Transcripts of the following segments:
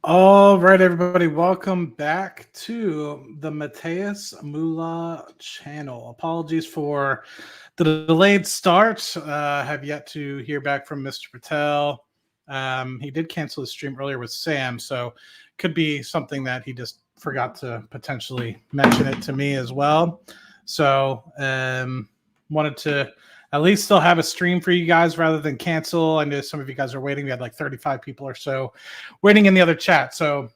All right, everybody, welcome back to the Mateus Mula channel. Apologies for the delayed start. Have yet to hear back from Mr. Patel. He did cancel his stream earlier with Sam, so could be something that he just forgot to potentially mention it to me as well. So wanted to at least still have a stream for you guys rather than cancel. I know some of you guys are waiting. We had like 35 people or so waiting in the other chat. So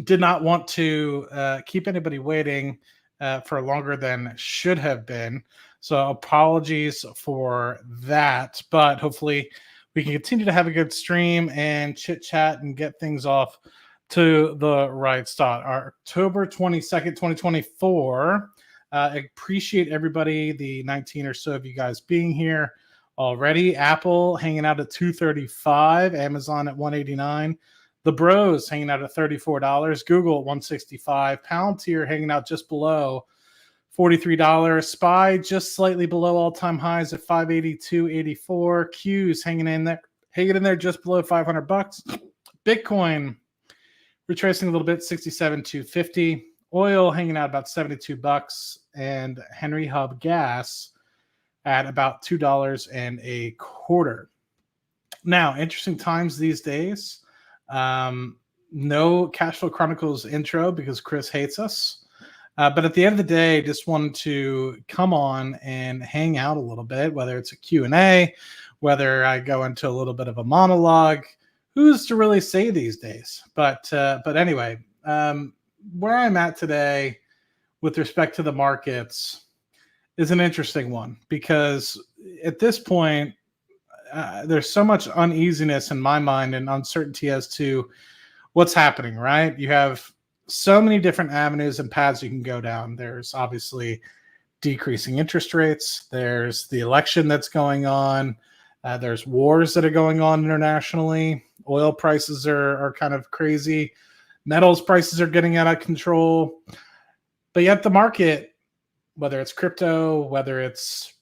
did not want to keep anybody waiting for longer than should have been. So apologies for that, but hopefully we can continue to have a good stream and chit chat and get things off to the right start. October 22nd, 2024. Appreciate everybody, the 19 or so of you guys being here already. Apple hanging out at $235, Amazon at $189. The Bros hanging out at $34, Google at $165, Palantir hanging out just below $43, Spy just slightly below all-time highs at $582.84, Q's hanging in there just below $500. Bitcoin retracing a little bit, $67,250. Oil hanging out about $72, and Henry Hub gas at about $2.25. Now, interesting times these days. No Cash Flow Chronicles intro because Chris hates us. But at the end of the day, just wanted to come on and hang out a little bit, whether it's a Q&A, whether I go into a little bit of a monologue. Who's to really say these days? But anyway, where I'm at today with respect to the markets is an interesting one because at this point, there's so much uneasiness in my mind and uncertainty as to what's happening, right? You have so many different avenues and paths you can go down. There's obviously decreasing interest rates. There's the election that's going on. There's wars that are going on internationally. Oil prices are kind of crazy. Metals prices are getting out of control. But yet the market, whether it's crypto, whether it's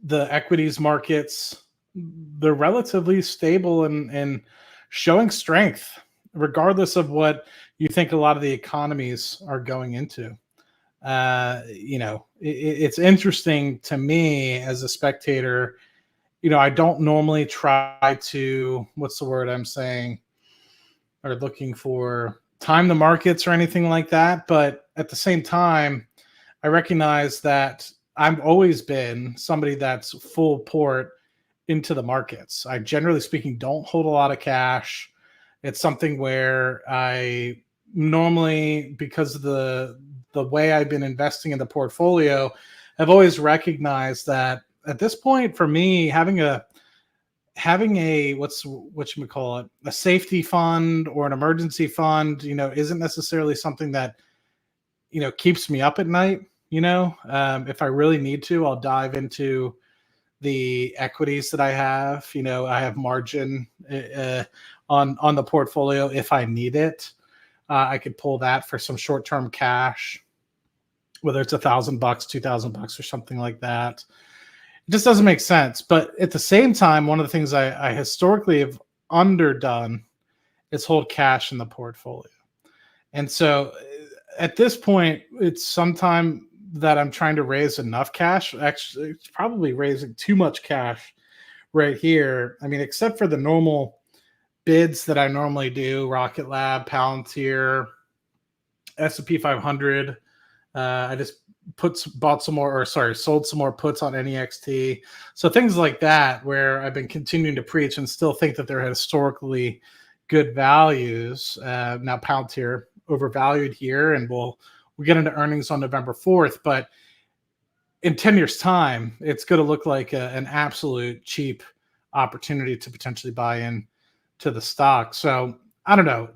the equities markets, they're relatively stable and showing strength, regardless of what you think a lot of the economies are going into. It's interesting to me as a spectator. I don't normally try to, what's the word I'm saying, or looking for, time the markets or anything like that. But at the same time, I recognize that I've always been somebody that's full port into the markets. I, generally speaking, don't hold a lot of cash. It's something where I normally, because of the way I've been investing in the portfolio, I've always recognized that at this point, for me, having a whatchamacallit, a safety fund or an emergency fund, isn't necessarily something that keeps me up at night. If I really need to, I'll dive into the equities that I have. I have margin on the portfolio if I need it. I could pull that for some short-term cash, whether it's $1,000, $2,000, or something like that. It just doesn't make sense. But at the same time, one of the things I historically have underdone is hold cash in the portfolio. And so at this point, it's sometime that I'm trying to raise enough cash. Actually, it's probably raising too much cash right here. I mean, except for the normal bids that I normally do, Rocket Lab, Palantir, S&P 500. I just sold some more puts on NEXT. So things like that, where I've been continuing to preach and still think that they're historically good values. Now Palantir overvalued here, and we'll get into earnings on November 4th. But in 10 years' time, it's going to look like an absolute cheap opportunity to potentially buy in to the stock. So I don't know.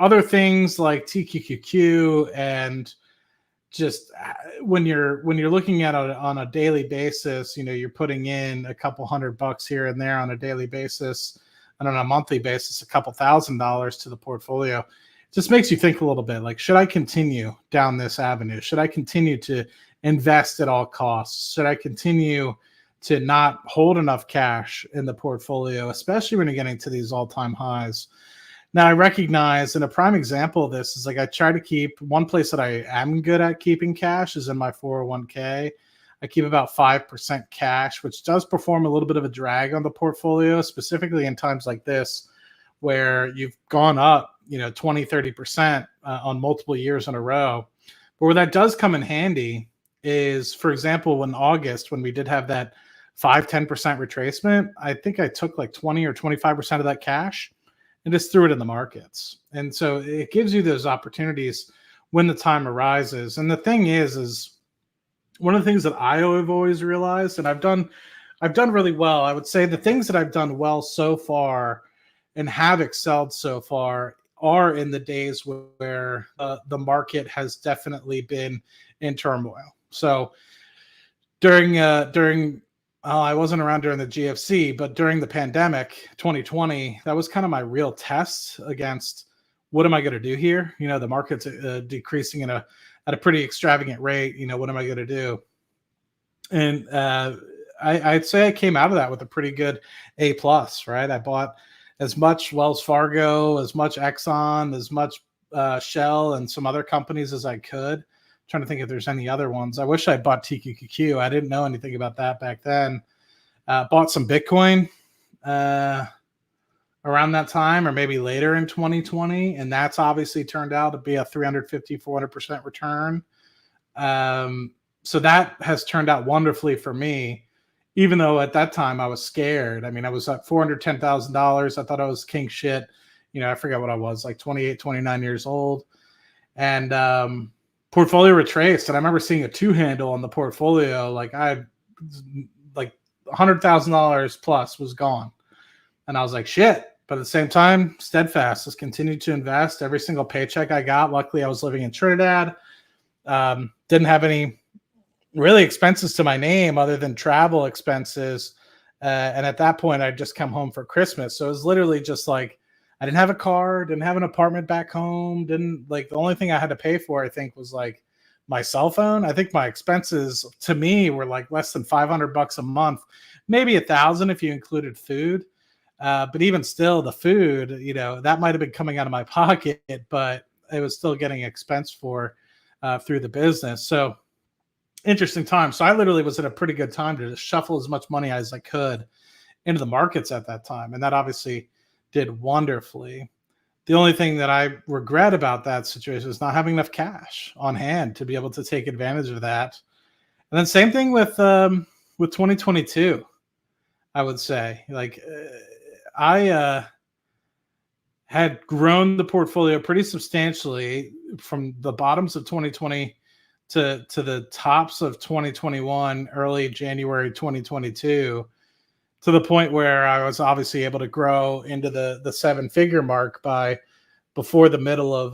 Other things like TQQQ and just when you're looking at it on a daily basis, you're putting in a couple $100 here and there on a daily basis, and on a monthly basis, a couple $1,000 to the portfolio. It just makes you think a little bit, like, should I continue down this avenue? Should I continue to invest at all costs? Should I continue to not hold enough cash in the portfolio, especially when you're getting to these all-time highs? Now I recognize, and a prime example of this is like I try to keep one place that I am good at keeping cash is in my 401k. I keep about 5% cash, which does perform a little bit of a drag on the portfolio, specifically in times like this where you've gone up, 20, 30% on multiple years in a row. But where that does come in handy is, for example, in August, when we did have that 5-10% retracement, I think I took like 20 or 25% of that cash and just threw it in the markets. And so it gives you those opportunities when the time arises. And the thing is one of the things that I have always realized, and I've done really well. I would say the things that I've done well so far and have excelled so far are in the days where the market has definitely been in turmoil. So during I wasn't around during the GFC, but during the pandemic, 2020, that was kind of my real test against what am I going to do here? The market's decreasing at a pretty extravagant rate. What am I going to do? And I'd say I came out of that with a pretty good A+, right? I bought as much Wells Fargo, as much Exxon, as much Shell, and some other companies as I could. Trying to think if there's any other ones. I wish I bought TQQQ. I didn't know anything about that back then. Bought some Bitcoin around that time, or maybe later in 2020, and that's obviously turned out to be a 350, 400% return. So that has turned out wonderfully for me, even though at that time I was scared. I mean, I was at $410,000. I thought I was king shit. I forget what I was, like 28, 29 years old. And portfolio retraced, and I remember seeing a 2 handle on the portfolio. Like $100,000 plus was gone, and I was like, shit. But at the same time, steadfast, just continued to invest. Every single paycheck I got, luckily I was living in Trinidad, didn't have any really expenses to my name other than travel expenses, and at that point I'd just come home for Christmas, so it was literally just like I didn't have a car, didn't have an apartment back home, the only thing I had to pay for, I think, was like my cell phone. I think my expenses to me were like less than $500 a month, maybe $1,000 if you included food. But even still, the food, that might have been coming out of my pocket, but it was still getting expensed for through the business. So interesting time. So I literally was in a pretty good time to just shuffle as much money as I could into the markets at that time. And that obviously did wonderfully. The only thing that I regret about that situation is not having enough cash on hand to be able to take advantage of that. And then same thing with 2022, I would say. I had grown the portfolio pretty substantially from the bottoms of 2020 to the tops of 2021, early January 2022. To the point where I was obviously able to grow into the 7-figure mark by before the middle of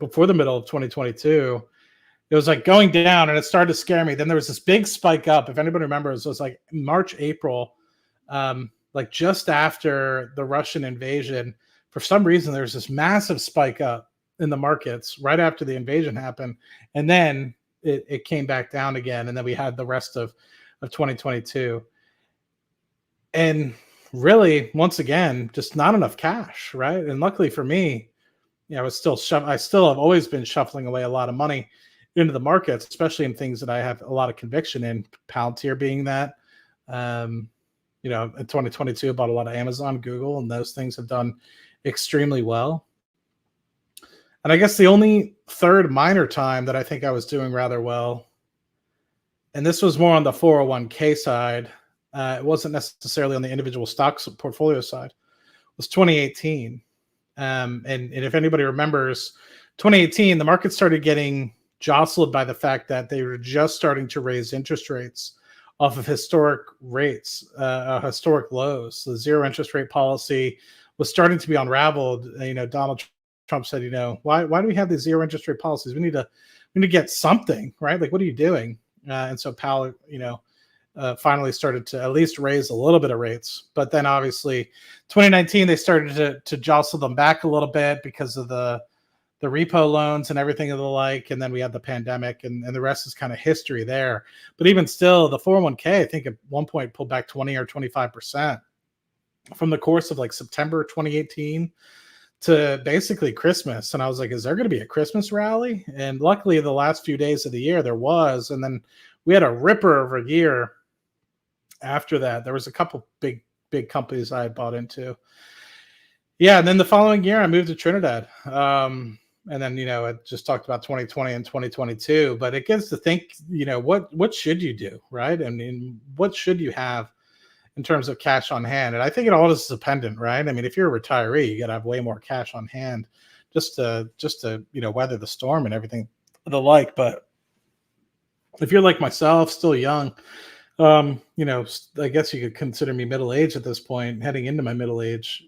2022. It was like going down, and it started to scare me. Then there was this big spike up. If anybody remembers, it was like March, April, like just after the Russian invasion. For some reason, there was this massive spike up in the markets right after the invasion happened, and then it came back down again, and then we had the rest of 2022. And really, once again, just not enough cash, right? And luckily for me, I still have always been shuffling away a lot of money into the markets, especially in things that I have a lot of conviction in. Palantir being that, in 2022, I bought a lot of Amazon, Google, and those things have done extremely well. And I guess the only third minor time that I think I was doing rather well, and this was more on the 401k side, it wasn't necessarily on the individual stocks portfolio side, was 2018. And if anybody remembers, 2018, the market started getting jostled by the fact that they were just starting to raise interest rates off of historic rates, historic lows. The zero interest rate policy was starting to be unraveled. Donald Trump said, why do we have these zero interest rate policies? We need to get something, right? Like, what are you doing? And so Powell, finally started to at least raise a little bit of rates. But then obviously 2019, they started to jostle them back a little bit because of the repo loans and everything of the like. And then we had the pandemic, and the rest is kind of history there. But even still, the 401k, I think at one point pulled back 20 or 25% from the course of like September 2018 to basically Christmas. And I was like, is there going to be a Christmas rally? And luckily the last few days of the year there was, and then we had a ripper of a year after that. There was a couple big companies I had bought into. Yeah, and then the following year I moved to Trinidad. And then, I just talked about 2020 and 2022, but it gets to think, what should you do, right? I mean, what should you have in terms of cash on hand? And I think it all is dependent, right? I mean, if you're a retiree, you got to have way more cash on hand just to weather the storm and everything the like. But if you're like myself, still young, I guess you could consider me middle-aged at this point, heading into my middle age,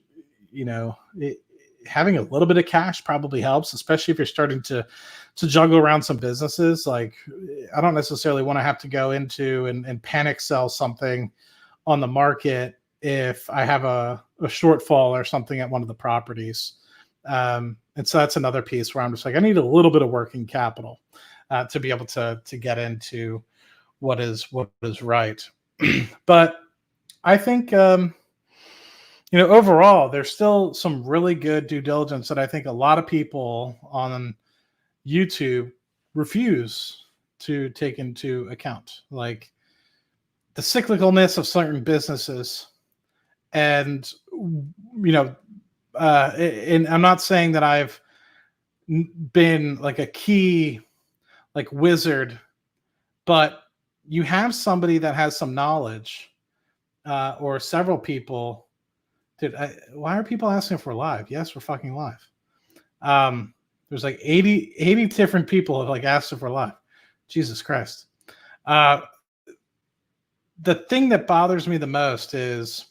having a little bit of cash probably helps, especially if you're starting to juggle around some businesses. Like, I don't necessarily want to have to go into and panic sell something on the market if I have a shortfall or something at one of the properties. And so that's another piece where I'm just like, I need a little bit of working capital to be able to get into what is right. But I think, overall, there's still some really good due diligence that I think a lot of people on YouTube refuse to take into account, like the cyclicalness of certain businesses. And, and I'm not saying that I've been like a key, like wizard, but you have somebody that has some knowledge, or several people. Dude, why are people asking if we're live? Yes, we're fucking live. There's like 80 different people have like asked if we're live. Jesus Christ. The thing that bothers me the most is,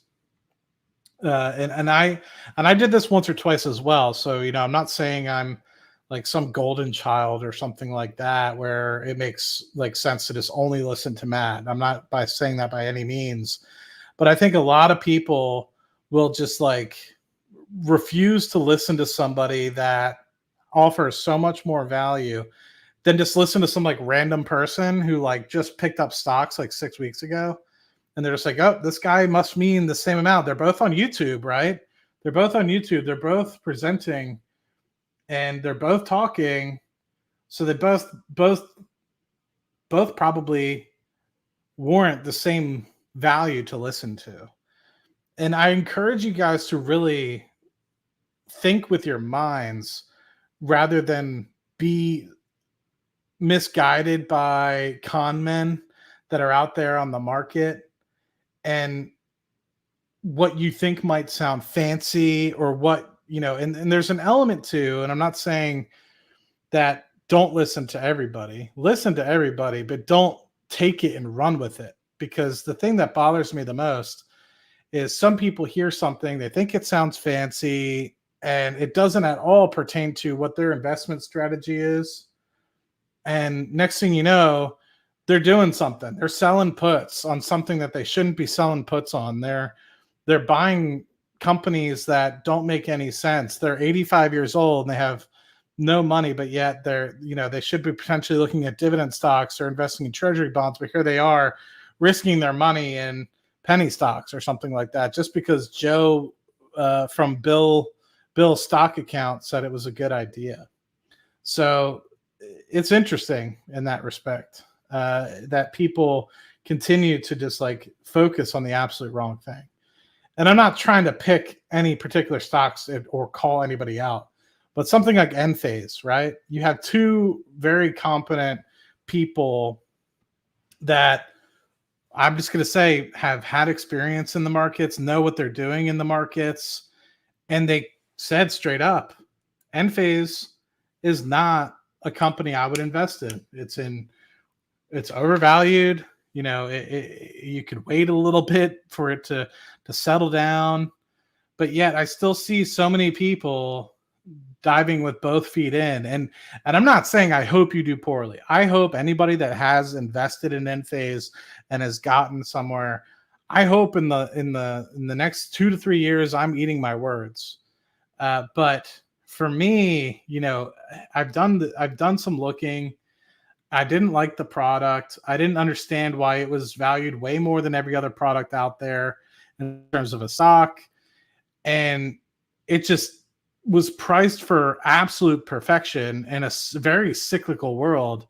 and I did this once or twice as well. So, I'm not saying I'm like some golden child or something like that, where it makes like sense to just only listen to Matt. I'm not by saying that by any means, but I think a lot of people will just like refuse to listen to somebody that offers so much more value than just listen to some like random person who like just picked up stocks like 6 weeks ago. And they're just like, oh, this guy must mean the same amount. They're both on YouTube, right? They're both on YouTube. They're both presenting and they're both talking. So they both probably warrant the same value to listen to. And I encourage you guys to really think with your minds rather than be misguided by con men that are out there on the market and what you think might sound fancy or what, and there's an element to, and I'm not saying that don't listen to everybody, listen to everybody, but don't take it and run with it. Because the thing that bothers me the most is some people hear something, they think it sounds fancy, and it doesn't at all pertain to what their investment strategy is. And next thing you know, they're doing something. They're selling puts on something that they shouldn't be selling puts on. They're buying companies that don't make any sense. They're 85 years old and they have no money, but yet they should be potentially looking at dividend stocks or investing in treasury bonds, but here they are risking their money in penny stocks or something like that, just because Joe from Bill's stock account said it was a good idea. So it's interesting in that respect, that people continue to just like focus on the absolute wrong thing. And I'm not trying to pick any particular stocks or call anybody out, but something like Enphase, right? You have two very competent people that I'm just going to say have had experience in the markets, know what they're doing in the markets. And they said straight up, Enphase is not a company I would invest in. It's overvalued. You could wait a little bit for it to settle down. But yet I still see so many people diving with both feet in. And I'm not saying I hope you do poorly. I hope anybody that has invested in Enphase and has gotten somewhere, I hope in the next 2 to 3 years, I'm eating my words. But for me, I've done some looking. I didn't like the product. I didn't understand why it was valued way more than every other product out there in terms of a stock. And it just was priced for absolute perfection in a very cyclical world.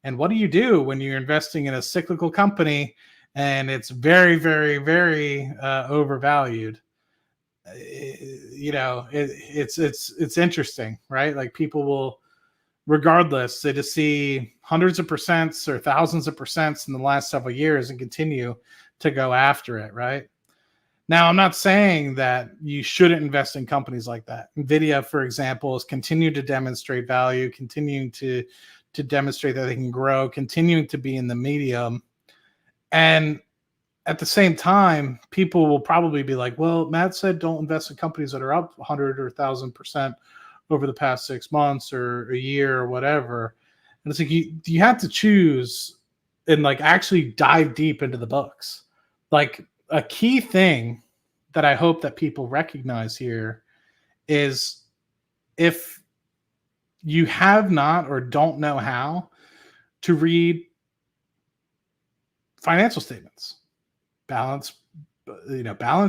And what do you do when you're investing in a cyclical company and it's very, very, very overvalued? It's interesting, right? Like people will, regardless, they just see hundreds of percents or thousands of percents in the last several years and continue to go after it, right? Now, I'm not saying that you shouldn't invest in companies like that. NVIDIA, for example, has continued to demonstrate value, continuing to demonstrate that they can grow, continuing to be in the medium. And at the same time, people will probably be like, well, Matt said don't invest in companies that are up 100 or 1,000% over the past 6 months or a year or whatever. And it's like you have to choose and like actually dive deep into the books. Like a key thing that I hope that people recognize here is if you have not or don't know how to read financial statements, balance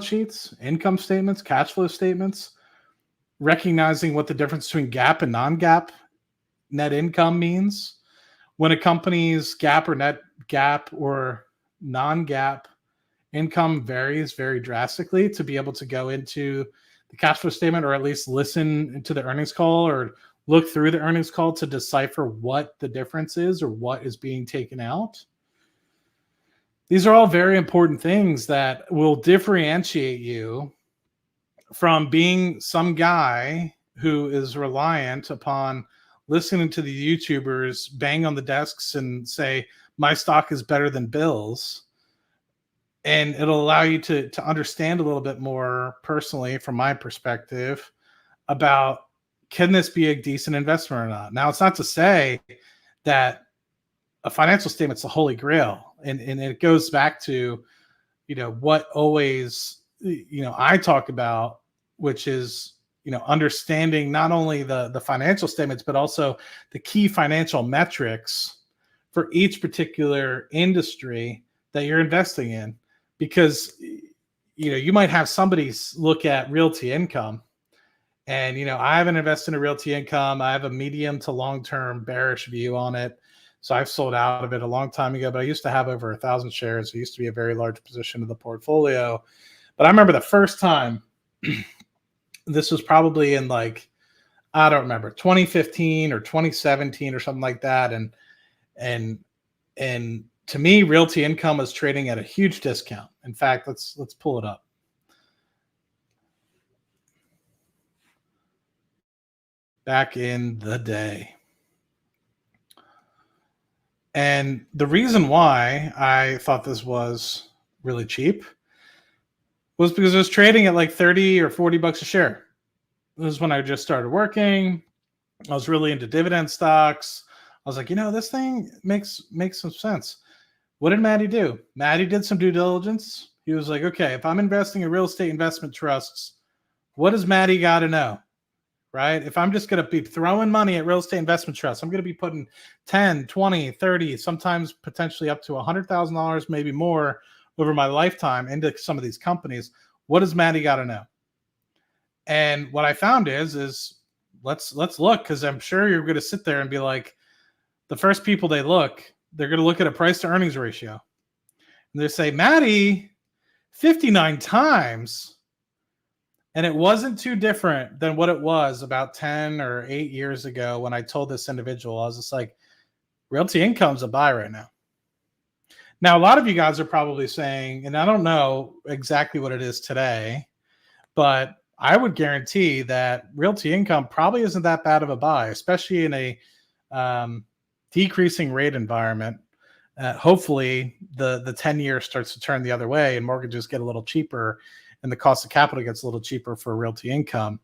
sheets, income statements, cash flow statements, recognizing what the difference between GAAP and non-GAAP net income means, when a company's GAAP or non-GAAP income varies very drastically, to be able to go into the cash flow statement or at least listen to the earnings call or look through the earnings call to decipher what the difference is or what is being taken out. These are all very important things that will differentiate you from being some guy who is reliant upon listening to the YouTubers bang on the desks and say, my stock is better than Bill's. And it'll allow you to understand a little bit more personally, from my perspective, about can this be a decent investment or not? Now, it's not to say that a financial statement's the holy grail. And it goes back to, what always, I talk about, which is, understanding not only the financial statements, but also the key financial metrics for each particular industry that you're investing in. Because, you might have somebody look at realty income and, I haven't invested in realty income. I have a medium to long-term bearish view on it. So I've sold out of it a long time ago, but I used to have over 1,000 shares. It used to be a very large position of the portfolio. But I remember the first time, this was probably in I don't remember, 2015 or 2017 or something like that. And to me, realty income was trading at a huge discount. In fact, let's pull it up. Back in the day. And the reason why I thought this was really cheap was because it was trading at like 30 or 40 bucks a share. This is when I just started working. I was really into dividend stocks. I was like, this thing makes some sense. What did Maddie do? Maddie did some due diligence. He was like, okay, if I'm investing in real estate investment trusts, what does Maddie got to know? Right? If I'm just going to be throwing money at real estate investment trusts, I'm going to be putting 10, 20, 30, sometimes potentially up to $100,000, maybe more over my lifetime into some of these companies. What does Maddie got to know? And what I found is let's look, because I'm sure you're going to sit there and be like, the first people they're going to look at a price to earnings ratio. And they say, Maddie, 59 times. And it wasn't too different than what it was about 10 or 8 years ago when I told this individual. I was just like, realty income's a buy right now. Now, a lot of you guys are probably saying, and I don't know exactly what it is today, but I would guarantee that realty income probably isn't that bad of a buy, especially in a decreasing rate environment. Hopefully, the 10-year starts to turn the other way and mortgages get a little cheaper and the cost of capital gets a little cheaper for realty income.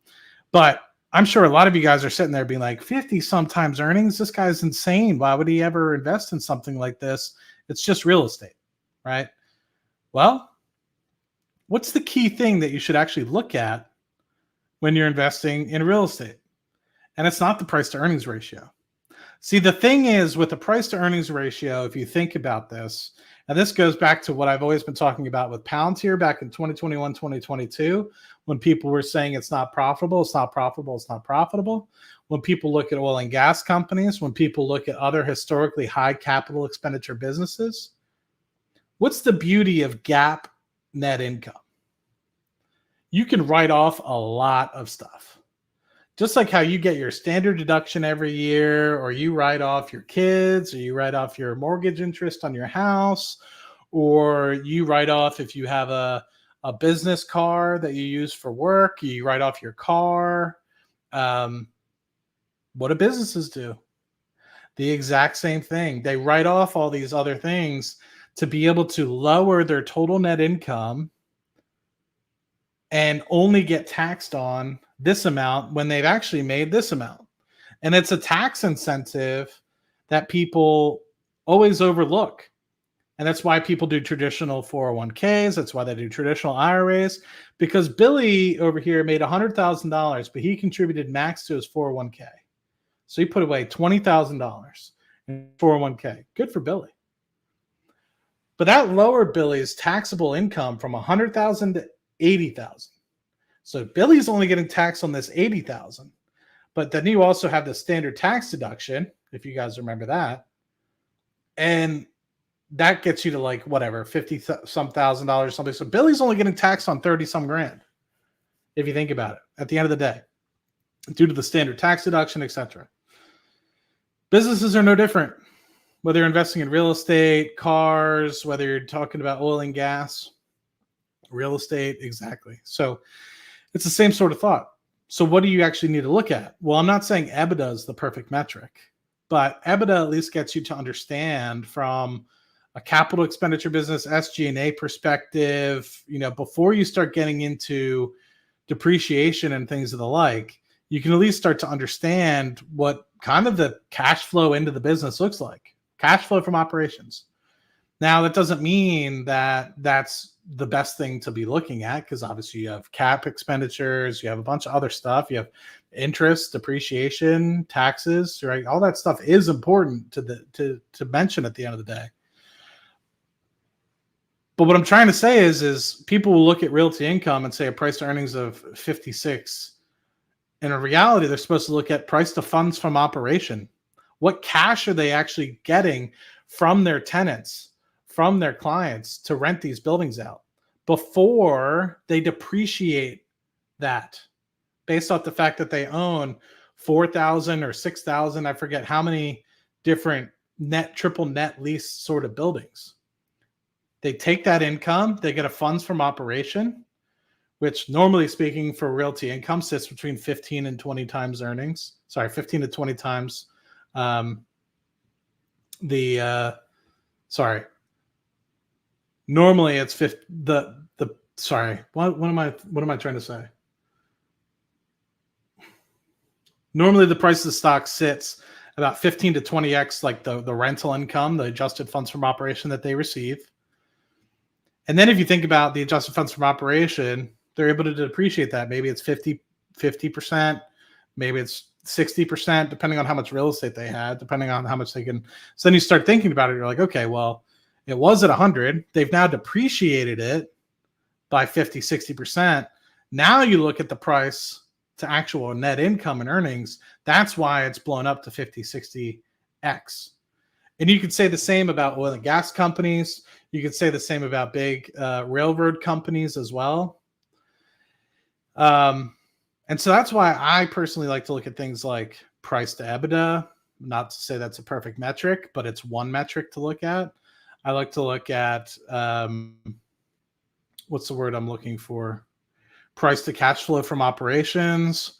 But I'm sure a lot of you guys are sitting there being like, 50 sometimes earnings? This guy's insane. Why would he ever invest in something like this? It's just real estate, right? Well, what's the key thing that you should actually look at when you're investing in real estate? And it's not the price to earnings ratio. See, the thing is with the price to earnings ratio, if you think about this, and this goes back to what I've always been talking about with Palantir back in 2021, 2022, when people were saying it's not profitable, it's not profitable, it's not profitable. When people look at oil and gas companies, when people look at other historically high capital expenditure businesses, what's the beauty of GAAP net income? You can write off a lot of stuff. Just like how you get your standard deduction every year, or you write off your kids, or you write off your mortgage interest on your house, or you write off if you have a business car that you use for work, you write off your car. What do businesses do? The exact same thing. They write off all these other things to be able to lower their total net income and only get taxed on this amount when they've actually made this amount. And it's a tax incentive that people always overlook. And that's why people do traditional 401ks. That's why they do traditional IRAs, because Billy over here made $100,000, but he contributed max to his 401k. So he put away $20,000 in 401k. Good for Billy. But that lowered Billy's taxable income from $100,000 to $80,000. So Billy's only getting taxed on this $80,000. But then you also have the standard tax deduction, if you guys remember that. And that gets you to like whatever, 50 some thousand dollars, something. So Billy's only getting taxed on 30 some grand, if you think about it, at the end of the day, due to the standard tax deduction, etc. Businesses are no different. Whether you're investing in real estate, cars, whether you're talking about oil and gas, real estate, exactly. So it's the same sort of thought. So what do you actually need to look at? Well, I'm not saying EBITDA is the perfect metric, but EBITDA at least gets you to understand from a capital expenditure business, SG&A perspective, before you start getting into depreciation and things of the like, you can at least start to understand what kind of the cash flow into the business looks like. Cash flow from operations. Now, that doesn't mean that that's the best thing to be looking at, because obviously you have cap expenditures, you have a bunch of other stuff, you have interest, depreciation, taxes, right? All that stuff is important to mention at the end of the day. But what I'm trying to say is people will look at realty income and say a price to earnings of 56. And in reality, they're supposed to look at price to funds from operation. What cash are they actually getting from their tenants, from their clients to rent these buildings out before they depreciate that based off the fact that they own 4,000 or 6,000, I forget how many different triple net lease sort of buildings. They take that income, they get a funds from operation, which normally speaking for realty income sits between 15 and 20 times earnings. Sorry, 15 to 20 times normally it's what am I trying to say? Normally the price of the stock sits about 15 to 20x like the rental income, the adjusted funds from operation that they receive. And then if you think about the adjusted funds from operation, they're able to depreciate that. Maybe it's 50%, maybe it's 60%, depending on how much real estate they had, depending on how much they can. So then you start thinking about it. You're like, okay, well, it was at 100. They've now depreciated it by 50, 60%. Now you look at the price to actual net income and earnings. That's why it's blown up to 50, 60x. And you could say the same about oil and gas companies. You could say the same about big railroad companies as well. And so that's why I personally like to look at things like price to EBITDA. Not to say that's a perfect metric, but it's one metric to look at. I like to look at, what's the word I'm looking for? Price to cash flow from operations,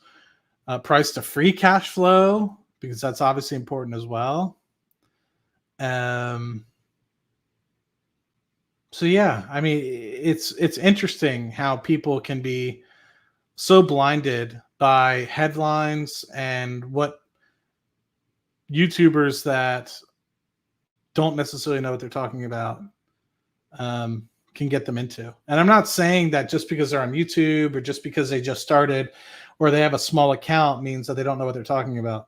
price to free cash flow, because that's obviously important as well. So yeah, I mean, it's interesting how people can be so blinded by headlines and what YouTubers that don't necessarily know what they're talking about can get them into. And I'm not saying that just because they're on YouTube or just because they just started or they have a small account means that they don't know what they're talking about.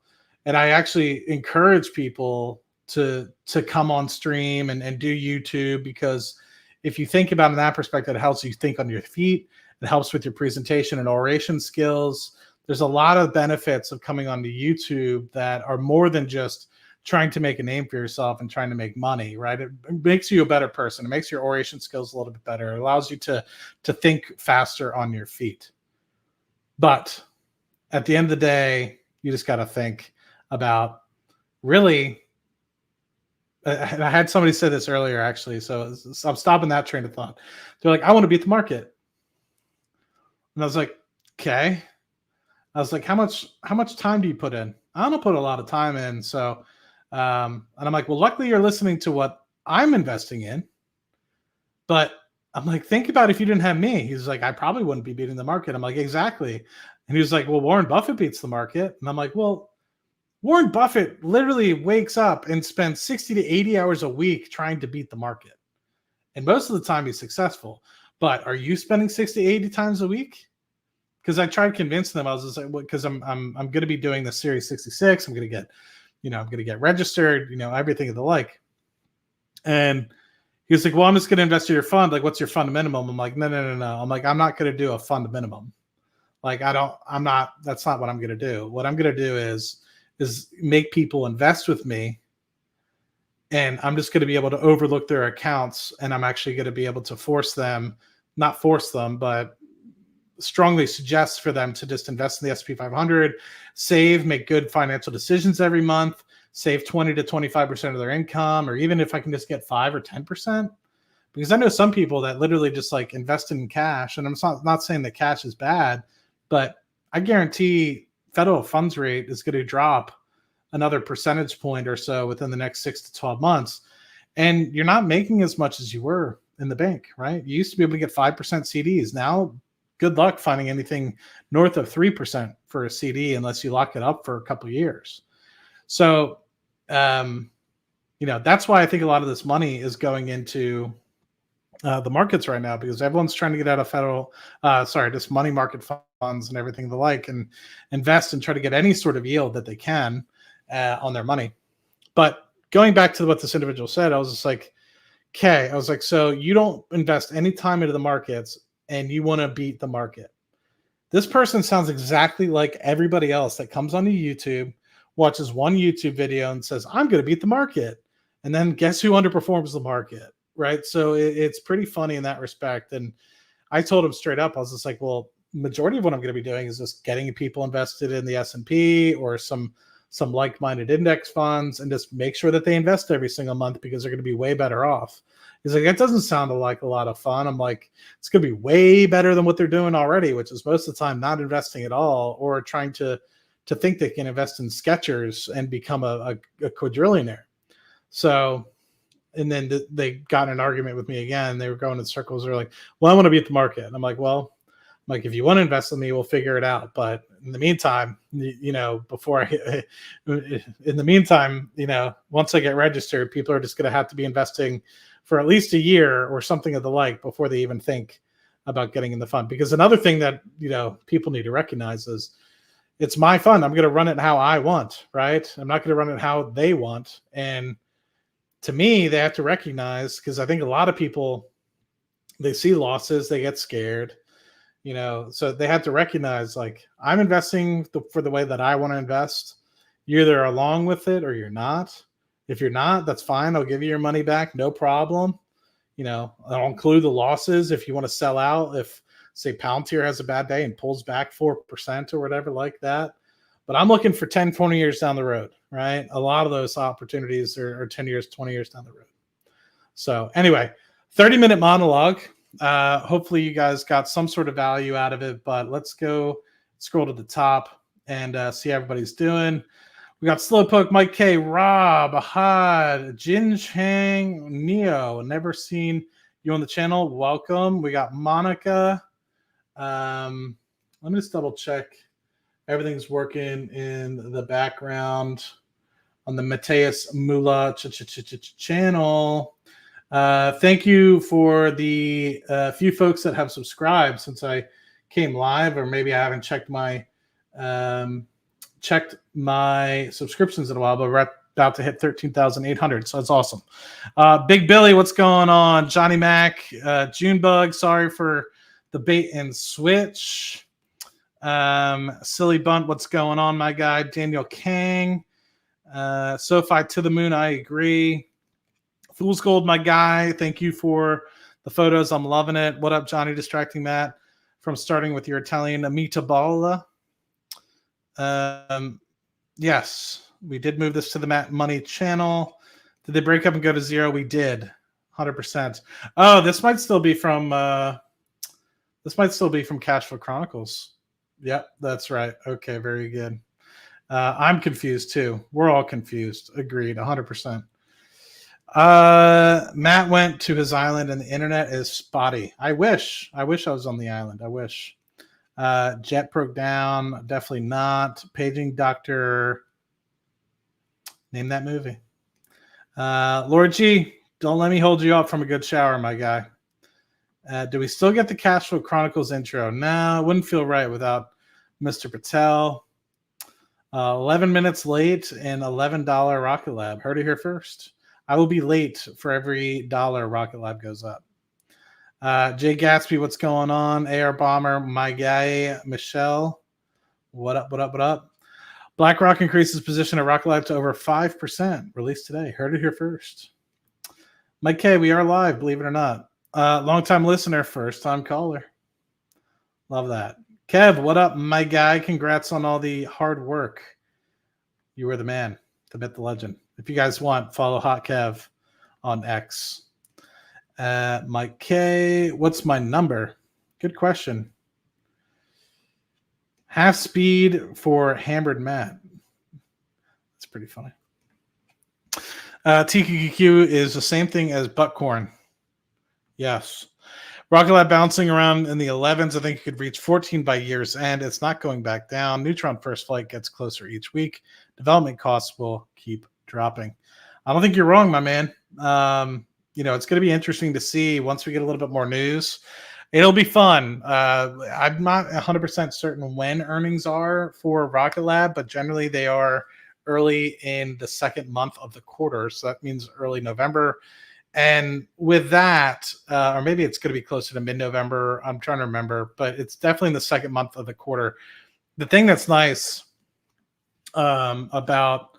And I actually encourage people to come on stream and do YouTube, because if you think about it in that perspective, it helps you think on your feet. It helps with your presentation and oration skills. There's a lot of benefits of coming onto YouTube that are more than just trying to make a name for yourself and trying to make money, right? It makes you a better person. It makes your oration skills a little bit better. It allows you to think faster on your feet. But at the end of the day, you just got to think about really, and I had somebody say this earlier, actually, so I'm stopping that train of thought. They're like, I want to beat the market. And I was like, okay. I was like, how much time do you put in? I don't put a lot of time in. So, and I'm like, well, luckily you're listening to what I'm investing in. But I'm like, think about if you didn't have me. He's like, I probably wouldn't be beating the market. I'm like, exactly. And he was like, well, Warren Buffett beats the market. And I'm like, well, Warren Buffett literally wakes up and spends 60 to 80 hours a week trying to beat the market. And most of the time he's successful. But are you spending 60, 80 times a week? Because I tried convincing them. I was just like, because I'm going to be doing the Series 66. I'm going to get, I'm going to get registered, everything of the like. And he was like, well, I'm just going to invest in your fund. Like, what's your fund minimum? I'm like, no. I'm like, I'm not going to do a fund minimum. Like, that's not what I'm going to do. What I'm going to do is make people invest with me. And I'm just going to be able to overlook their accounts. And I'm actually going to be able to not force them, but strongly suggest for them to just invest in the S&P 500, save, make good financial decisions every month, save 20 to 25% of their income, or even if I can just get 5 or 10%. Because I know some people that literally just like invest in cash, and I'm not saying that cash is bad, but I guarantee federal funds rate is going to drop another percentage point or so within the next 6 to 12 months. And you're not making as much as you were in the bank, right? You used to be able to get 5% CDs. Now, good luck finding anything north of 3% for a CD unless you lock it up for a couple of years. So, that's why I think a lot of this money is going into the markets right now, because everyone's trying to get out of just money market funds and everything the like, and invest and try to get any sort of yield that they can on their money. But going back to what this individual said, I was just like, okay, so you don't invest any time into the markets and you want to beat the market. This person sounds exactly like everybody else that comes onto YouTube, watches one YouTube video and says, I'm going to beat the market. And then guess who underperforms the market, right? So it's pretty funny in that respect. And I told him straight up, I was just like, well, majority of what I'm going to be doing is just getting people invested in the S&P or some like-minded index funds, and just make sure that they invest every single month, because they're going to be way better off. He's like, that doesn't sound like a lot of fun. I'm like, it's going to be way better than what they're doing already, which is most of the time not investing at all, or trying to think they can invest in Skechers and become a quadrillionaire. So, and then they got in an argument with me again. They were going in circles. They're like, well, I want to beat the market. And I'm like, well, if you want to invest in me, we'll figure it out. But in the meantime, once I get registered, people are just going to have to be investing for at least a year or something of the like before they even think about getting in the fund. Because another thing that, people need to recognize is it's my fund. I'm going to run it how I want, right? I'm not going to run it how they want. And to me, they have to recognize, because I think a lot of people, they see losses, they get scared. So they have to recognize, like, I'm investing for the way that I want to invest. You're either along with it or you're not. If you're not, that's fine. I'll give you your money back. No problem. I'll include the losses if you want to sell out. If, say, Palantir has a bad day and pulls back 4% or whatever like that. But I'm looking for 10, 20 years down the road, right? A lot of those opportunities are 10 years, 20 years down the road. So anyway, 30-minute monologue. Hopefully you guys got some sort of value out of it, but let's go scroll to the top and see how everybody's doing. We got Slowpoke, Mike K, Rob, Ahad, Jin Chang, Neo. Never seen you on the channel. Welcome. We got Monica. Let me just double check. Everything's working in the background on the Mateus Mula channel. Thank you for the few folks that have subscribed since I came live, or maybe I haven't checked my checked my subscriptions in a while, but we're about to hit 13,800. So that's awesome. Big Billy, what's going on? Johnny Mac, Junebug, sorry for the bait and switch. Silly Bunt, what's going on, my guy? Daniel Kang, SoFi to the moon, I agree. Fool's Gold, my guy, thank you for the photos. I'm loving it. What up, Johnny? Distracting Matt from starting with your Italian Amita Balla. Yes, we did move this to the Matt Money channel. Did they break up and go to zero? We did, 100%. Oh, this might still be from Cash Flow Chronicles. Yep, that's right. Okay, very good. I'm confused too. We're all confused. Agreed, 100%. Matt went to his island and the internet is spotty. I wish I was on the island. I wish. Jet broke down. Definitely not. Paging Doctor. Name that movie. Lord G, don't let me hold you up from a good shower, my guy. Do we still get the Cash Flow Chronicles intro? No, it wouldn't feel right without Mr. Patel. 11 minutes late and $11 Rocket Lab. Heard it here first. I will be late for every dollar Rocket Lab goes up. Jay Gatsby, what's going on? AR Bomber, my guy, Michelle. What up, what up, what up? BlackRock increases position at Rocket Lab to over 5%. Released today. Heard it here first. Mike K, we are live, believe it or not. Long-time listener, first-time caller. Love that. Kev, what up, my guy? Congrats on all the hard work. You were the man, the myth, the legend. If you guys want, follow Hot Kev on X. Mike K, what's my number? Good question. Half speed for Hammered Matt. That's pretty funny. TQQQ is the same thing as Buttcorn. Yes. Rocket Lab bouncing around in the 11s. I think it could reach 14 by year's end. It's not going back down. Neutron first flight gets closer each week. Development costs will keep dropping. I don't think you're wrong, my man. It's going to be interesting to see once we get a little bit more news. It'll be fun. I'm not 100% certain when earnings are for Rocket Lab, but generally they are early in the second month of the quarter. So that means early November. And with that, or maybe it's going to be closer to mid-November. I'm trying to remember, but it's definitely in the second month of the quarter. The thing that's nice about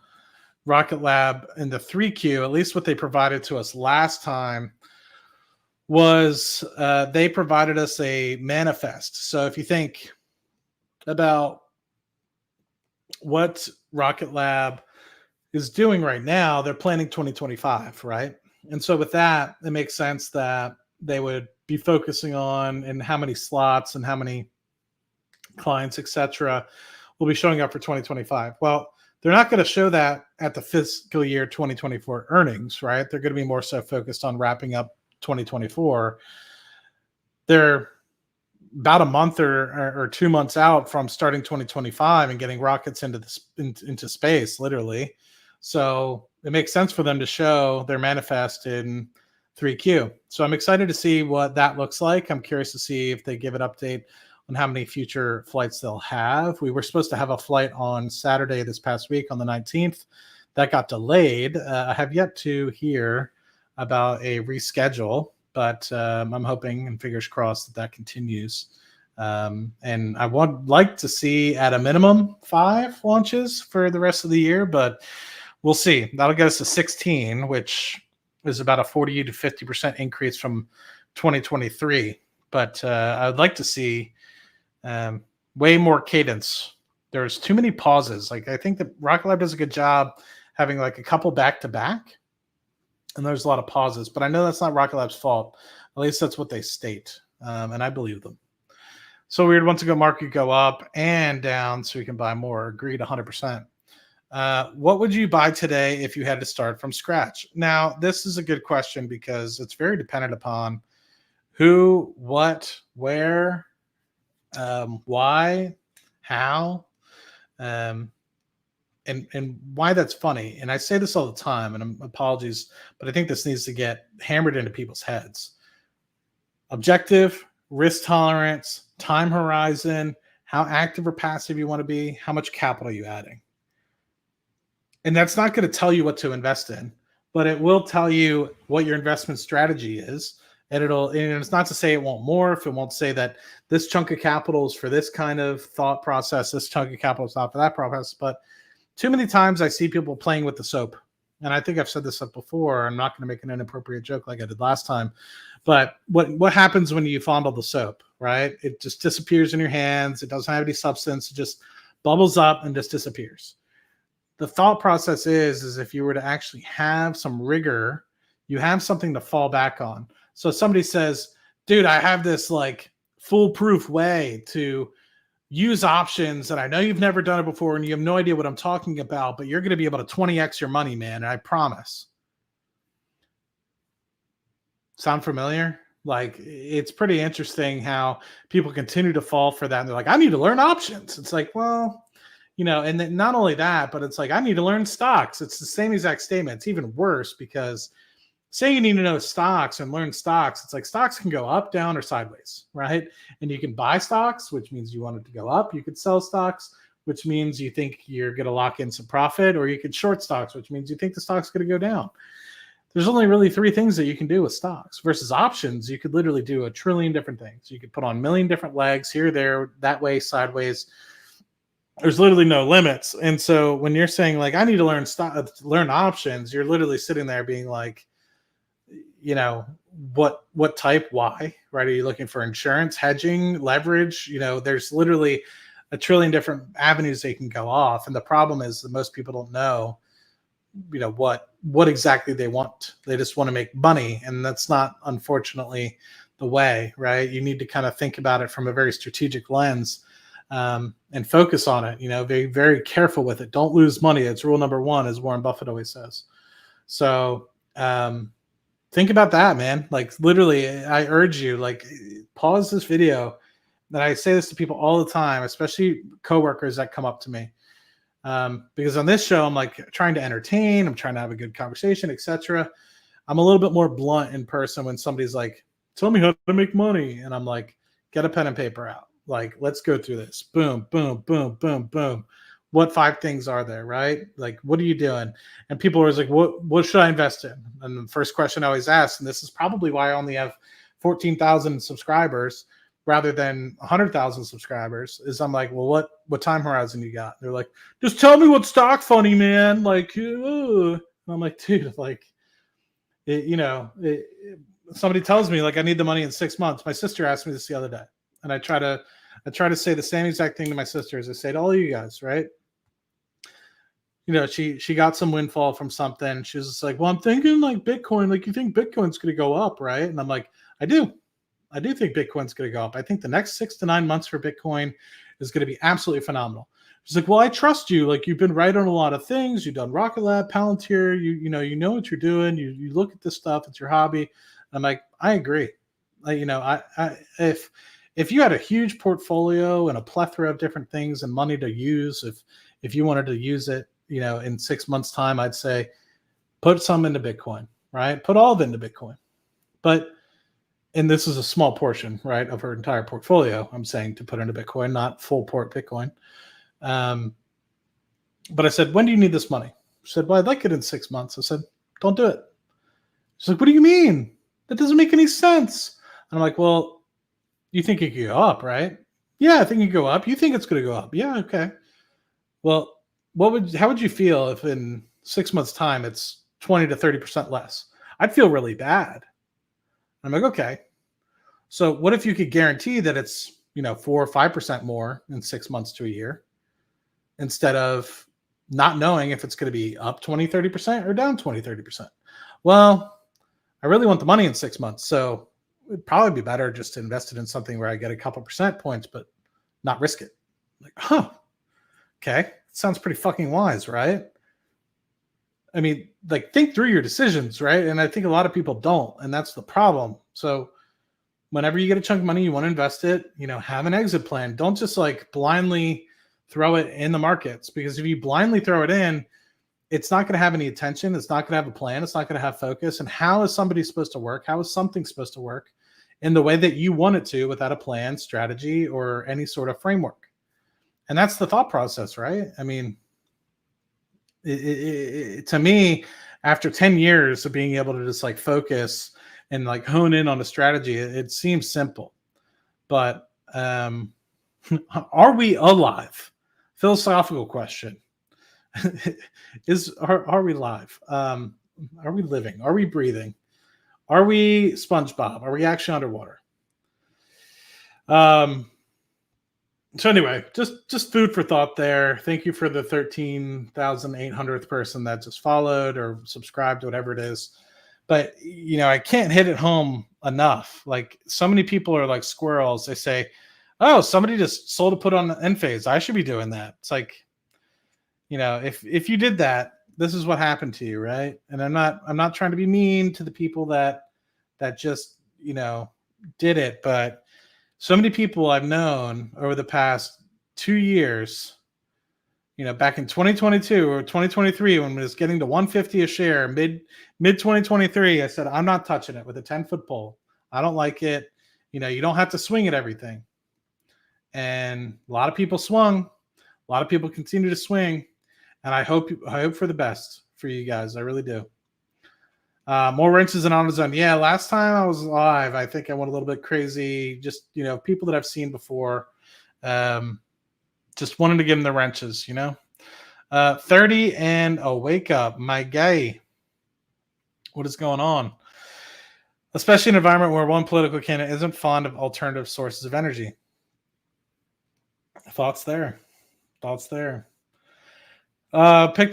Rocket Lab in the 3Q, at least what they provided to us last time, was they provided us a manifest. So if you think about what Rocket Lab is doing right now, they're planning 2025, right? And so with that, it makes sense that they would be focusing on and how many slots and how many clients, etc., will be showing up for 2025. Well, they're not going to show that at the fiscal year 2024 earnings, right? They're going to be more so focused on wrapping up 2024. They're about a month or 2 months out from starting 2025 and getting rockets into space, literally. So it makes sense for them to show their manifest in 3Q. So I'm excited to see what that looks like. I'm curious to see if they give an update on how many future flights they'll have. We were supposed to have a flight on Saturday this past week on the 19th. That got delayed. I have yet to hear about a reschedule, but I'm hoping and fingers crossed that continues. And I would like to see at a minimum 5 launches for the rest of the year, but we'll see. That'll get us to 16, which is about a 40 to 50% increase from 2023. But I would like to see way more cadence. There's too many pauses. Like I think that Rocket Lab does a good job having like a couple back to back, and there's a lot of pauses. But I know that's not Rocket Lab's fault. At least that's what they state, and I believe them. So weird. Once ago, market go up and down, so we can buy more. Agreed, 100%. What would you buy today if you had to start from scratch? Now, this is a good question because it's very dependent upon who, what, where, why, how, and why that's funny. And I say this all the time, and apologies, but I think this needs to get hammered into people's heads. Objective, risk tolerance, time horizon, how active or passive you want to be, how much capital are you adding. And that's not going to tell you what to invest in, but it will tell you what your investment strategy is. And it's not to say it won't morph. It won't say that this chunk of capital is for this kind of thought process. This chunk of capital is not for that process. But too many times I see people playing with the soap. And I think I've said this up before. I'm not going to make an inappropriate joke like I did last time. But what happens when you fondle the soap, right? It just disappears in your hands. It doesn't have any substance. It just bubbles up and just disappears. The thought process is if you were to actually have some rigor, you have something to fall back on. So somebody says, dude, I have this like foolproof way to use options, and I know you've never done it before and you have no idea what I'm talking about, but you're going to be able to 20x your money, man. I promise. Sound familiar? Like, it's pretty interesting how people continue to fall for that. And they're like, I need to learn options. It's like, well, and then not only that, but it's like, I need to learn stocks. It's the same exact statement. It's even worse because say you need to know stocks and learn stocks. It's like stocks can go up, down, or sideways, right? And you can buy stocks, which means you want it to go up. You could sell stocks, which means you think you're going to lock in some profit, or you could short stocks, which means you think the stock's going to go down. There's only really 3 things that you can do with stocks versus options. You could literally do a trillion different things. You could put on a million different legs here, there, that way, sideways. There's literally no limits. And so when you're saying like, I need to learn options, you're literally sitting there being like, what type, why, right? Are you looking for insurance, hedging, leverage? There's literally a trillion different avenues they can go off. And the problem is that most people don't know, what exactly they want. They just want to make money. And that's not, unfortunately, the way, right? You need to kind of think about it from a very strategic lens, and focus on it, very, very careful with it. Don't lose money. That's rule number 1, as Warren Buffett always says. So, think about that, man. Like, literally, I urge you, like, pause this video. And I say this to people all the time, especially coworkers that come up to me. Because on this show, I'm like trying to entertain, I'm trying to have a good conversation, etc. I'm a little bit more blunt in person when somebody's like, tell me how to make money. And I'm like, get a pen and paper out. Like, let's go through this. Boom, boom, boom, boom, boom. What 5 things are there, right? Like, what are you doing? And people are always like, what should I invest in? And the first question I always ask, and this is probably why I only have 14,000 subscribers rather than 100,000 subscribers, is I'm like, well, what time horizon you got? They're like, just tell me what stock funny, man. Like, and I'm like, dude, like, somebody tells me like I need the money in 6 months. My sister asked me this the other day, and I try to say the same exact thing to my sister as I say to all you guys, right? She got some windfall from something. She was just like, well, I'm thinking like Bitcoin, like, you think Bitcoin's going to go up, right? And I'm like, I do think Bitcoin's going to go up. I think the next 6 to 9 months for Bitcoin is going to be absolutely phenomenal. She's like, well, I trust you. Like, you've been right on a lot of things. You've done Rocket Lab, Palantir. You know what you're doing. You look at this stuff. It's your hobby. And I'm like, I agree. If you had a huge portfolio and a plethora of different things and money to use, if you wanted to use it, in 6 months' time, I'd say put some into Bitcoin, right? Put all of it into Bitcoin. And this is a small portion, right, of her entire portfolio, I'm saying, to put into Bitcoin, not full port Bitcoin. But I said, when do you need this money? She said, well, I'd like it in 6 months. I said, don't do it. She's like, what do you mean? That doesn't make any sense. And I'm like, well, you think it could go up, right? Yeah, I think it could go up. You think it's going to go up? Yeah, okay. Well, how would you feel if in 6 months' time it's 20 to 30% less? I'd feel really bad. I'm like, okay. So what if you could guarantee that it's 4 or 5% more in 6 months to a year, instead of not knowing if it's going to be up 20, 30% or down 20, 30%? Well, I really want the money in 6 months, so it'd probably be better just to invest it in something where I get a couple percent points, but not risk it. Like, okay. Sounds pretty fucking wise, right? I mean, like, think through your decisions, right? And I think a lot of people don't, and that's the problem. So whenever you get a chunk of money, you want to invest it, have an exit plan. Don't just like blindly throw it in the markets, because if you blindly throw it in, it's not going to have any attention. It's not going to have a plan. It's not going to have focus. And how is somebody supposed to work? How is something supposed to work in the way that you want it to without a plan, strategy, or any sort of framework? And that's the thought process, right? I mean, to me, after 10 years of being able to just like focus and like hone in on a strategy, it seems simple. But are we alive? Philosophical question. Are we live? Are we living? Are we breathing? Are we SpongeBob? Are we actually underwater? So anyway, just food for thought there. Thank you for the 13,800th person that just followed or subscribed, whatever it is. But I can't hit it home enough. Like, so many people are like squirrels. They say, "Oh, somebody just sold a put on Enphase. I should be doing that." It's like, if you did that, this is what happened to you, right? And I'm not trying to be mean to the people that just did it, but so many people I've known over the past 2 years, back in 2022 or 2023, when it was getting to 150 a share, mid 2023, I said, I'm not touching it with a 10-foot pole. I don't like it. You don't have to swing at everything. And a lot of people swung. A lot of people continue to swing. And I hope for the best for you guys. I really do. More wrenches in AutoZone. Yeah, last time I was live, I think I went a little bit crazy. Just, people that I've seen before. Just wanted to give them the wrenches, 30 and wake up, my guy. What is going on? Especially in an environment where one political candidate isn't fond of alternative sources of energy. Thoughts there. Picked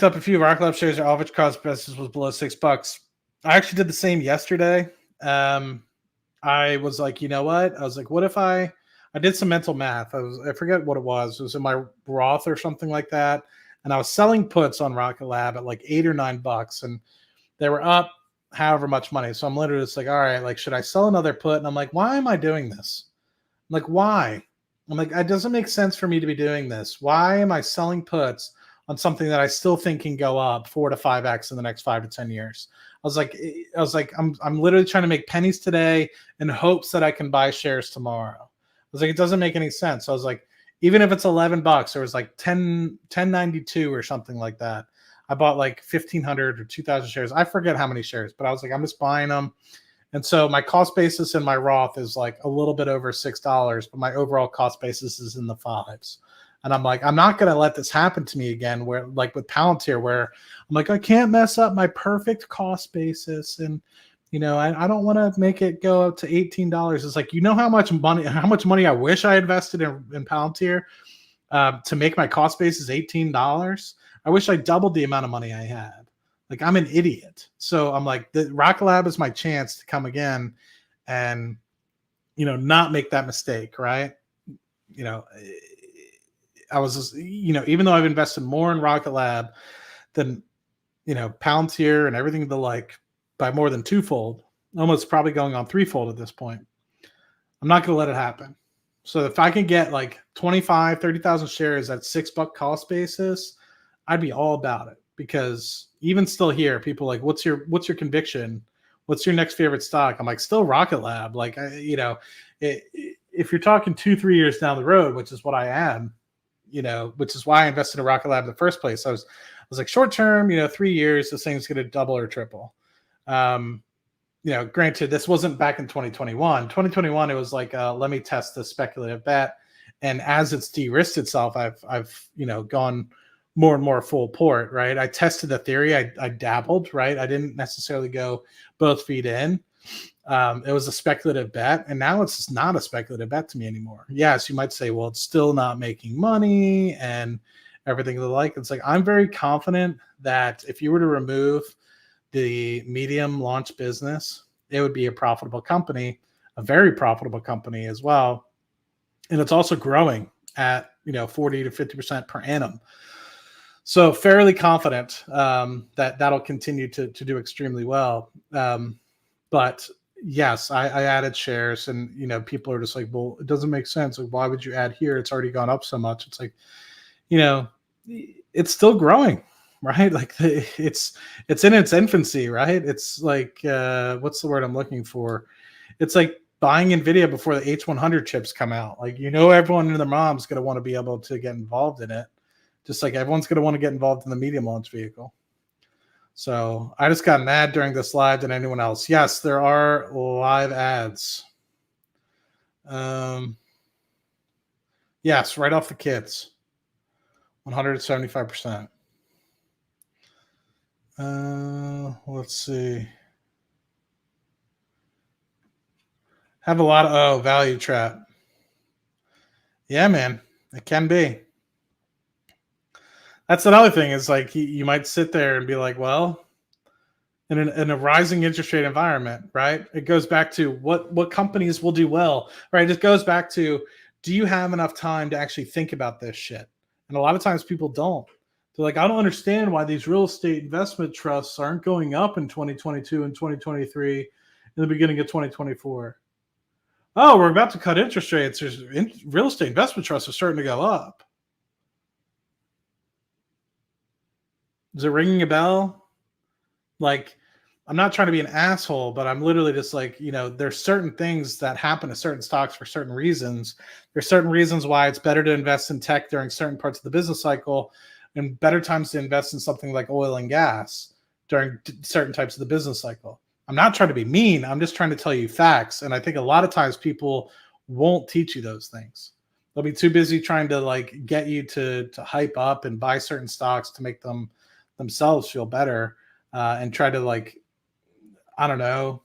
up a few RKLB shares. Our average cost basis was below $6. I actually did the same yesterday. I was like, you know what? I was like, what if I did some mental math. I forget what it was. It was in my Roth or something like that. And I was selling puts on RKLB at like $8 or $9, and they were up however much money. So I'm literally just like, all right, like, should I sell another put? And I'm like, why am I doing this? I'm like, why? I'm like, it doesn't make sense for me to be doing this. Why am I selling puts on something that I still think can go up 4 to 5x in the next 5 to 10 years? I was like, I'm literally trying to make pennies today in hopes that I can buy shares tomorrow. I was like, it doesn't make any sense. So I was like, even if it's $11, it was like 1092 or something like that. I bought like 1,500 or 2,000 shares. I forget how many shares, but I was like, I'm just buying them. And so my cost basis in my Roth is like a little bit over $6, but my overall cost basis is in the 5s. And I'm like, I'm not going to let this happen to me again, where like with Palantir, where I'm like, I can't mess up my perfect cost basis. And, I don't want to make it go up to $18. It's like, how much money I wish I invested in Palantir to make my cost basis $18. I wish I doubled the amount of money I had. Like, I'm an idiot. So I'm like, the RKLB is my chance to come again and, not make that mistake. Right. I was just, even though I've invested more in RKLB than, Palantir and everything the like by more than twofold, almost probably going on threefold at this point, I'm not going to let it happen. So if I can get like 25, 30,000 shares at $6 cost basis, I'd be all about it. Because even still here, people are like, what's your conviction? What's your next favorite stock? I'm like, still RKLB. Like, if you're talking 2-3 years down the road, which is what I am, which is why I invested in RKLB in the first place. I was like, short term, 3 years, this thing's going to double or triple. Granted, this wasn't back in 2021. 2021, it was like, let me test this speculative bet. And as it's de-risked itself, I've gone more and more full port, right? I tested the theory. I dabbled, right? I didn't necessarily go both feet in. It was a speculative bet, and now it's just not a speculative bet to me anymore. Yes, you might say, well, it's still not making money and everything the like. It's like, I'm very confident that if you were to remove the medium launch business, it would be a profitable company, a very profitable company as well. And it's also growing at 40 to 50% per annum. So fairly confident that that'll continue to do extremely well. But yes, I added shares, and people are just like, well, it doesn't make sense. Like, why would you add here? It's already gone up so much. It's like, it's still growing, right? Like it's in its infancy, right? It's like, what's the word I'm looking for? It's like buying NVIDIA before the H100 chips come out. Like, everyone and their mom's going to want to be able to get involved in it. Just like everyone's going to want to get involved in the medium launch vehicle. So I just got an ad during this live than anyone else. Yes, there are live ads. Yes, right off the kids. 175%. Let's see. Have a lot of value trap. Yeah, man, it can be. That's another thing. Is like you might sit there and be like, well, in a rising interest rate environment, right? It goes back to what companies will do well, right? It goes back to, do you have enough time to actually think about this shit? And a lot of times people don't. They're like, I don't understand why these real estate investment trusts aren't going up in 2022 and 2023 in the beginning of 2024. Oh, we're about to cut interest rates. Real estate investment trusts are starting to go up. Is it ringing a bell? Like, I'm not trying to be an asshole, but I'm literally just like, there's certain things that happen to certain stocks for certain reasons. There's certain reasons why it's better to invest in tech during certain parts of the business cycle, and better times to invest in something like oil and gas during certain types of the business cycle. I'm not trying to be mean. I'm just trying to tell you facts. And I think a lot of times people won't teach you those things. They'll be too busy trying to like get you to hype up and buy certain stocks to make them themselves feel better, and try to like, I don't know,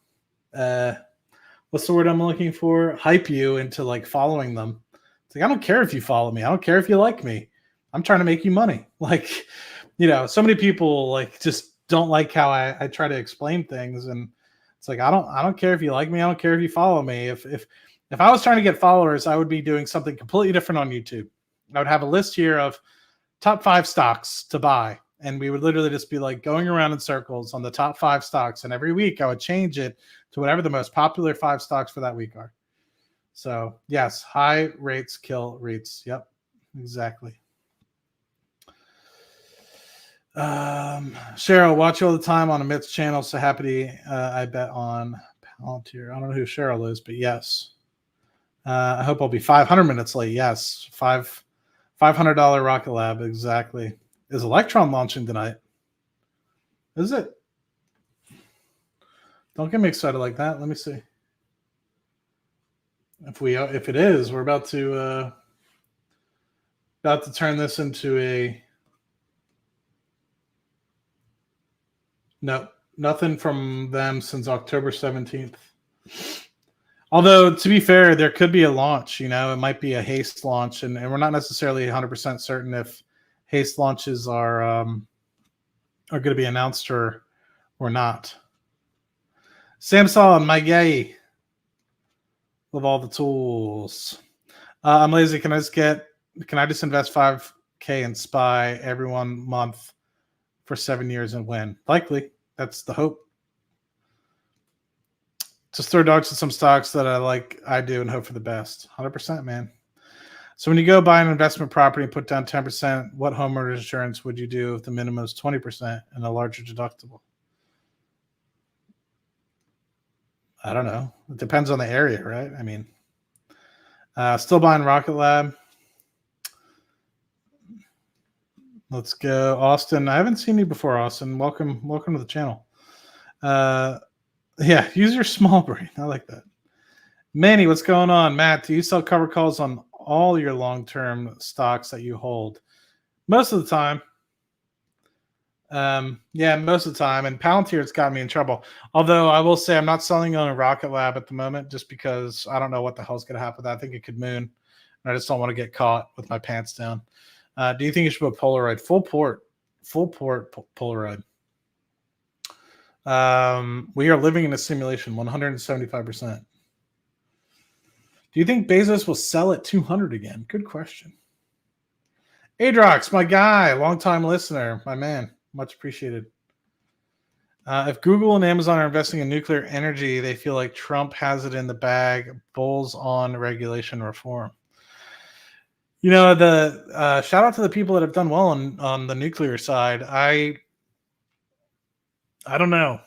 what's the word I'm looking for? Hype you into like following them. It's like, I don't care if you follow me. I don't care if you like me. I'm trying to make you money. Like, so many people like just don't like how I try to explain things. And it's like, I don't care if you like me. I don't care if you follow me. If I was trying to get followers, I would be doing something completely different on YouTube. I would have a list here of top 5 stocks to buy. And we would literally just be like going around in circles on the top 5 stocks. And every week I would change it to whatever the most popular 5 stocks for that week are. So yes, high rates kill REITs. Yep, exactly. Cheryl, watch you all the time on Amit's channel. So happy I bet on Palantir. I don't know who Cheryl is, but yes. I hope I'll be 500 minutes late. Yes, $500 Rocket Lab, exactly. Is Electron launching tonight? Is it? Don't get me excited like that. Let me see. If it is, we're about to turn this into a no, nothing from them since October 17th. Although, to be fair, there could be a launch. It might be a haste launch, and we're not necessarily 100% certain if haste launches are going to be announced or not. Samsung, my guy, with all the tools. I'm lazy. Can I just invest $5K in SPY every 1 month for 7 years and win? Likely. That's the hope. Just throw dogs at some stocks that I do and hope for the best. 100%, man. So when you go buy an investment property and put down 10%, what homeowner's insurance would you do if the minimum is 20% and a larger deductible? I don't know. It depends on the area, right? I mean, still buying Rocket Lab. Let's go, Austin. I haven't seen you before, Austin. Welcome to the channel. Yeah, use your small brain. I like that. Manny, what's going on? Matt, do you sell cover calls on all your long-term stocks that you hold? Most of the time. Yeah, most of the time. And Palantir's got me in trouble. Although I will say I'm not selling on a Rocket Lab at the moment just because I don't know what the hell's going to happen with that. I think it could moon. And I just don't want to get caught with my pants down. Do you think you should put Polaroid? Full port Polaroid. We are living in a simulation, 175%. Do you think Bezos will sell at 200 again? Good question. Adrox, my guy, long-time listener, my man, much appreciated. If Google and Amazon are investing in nuclear energy, they feel like Trump has it in the bag. Bulls on regulation reform. The shout out to the people that have done well on the nuclear side. I don't know.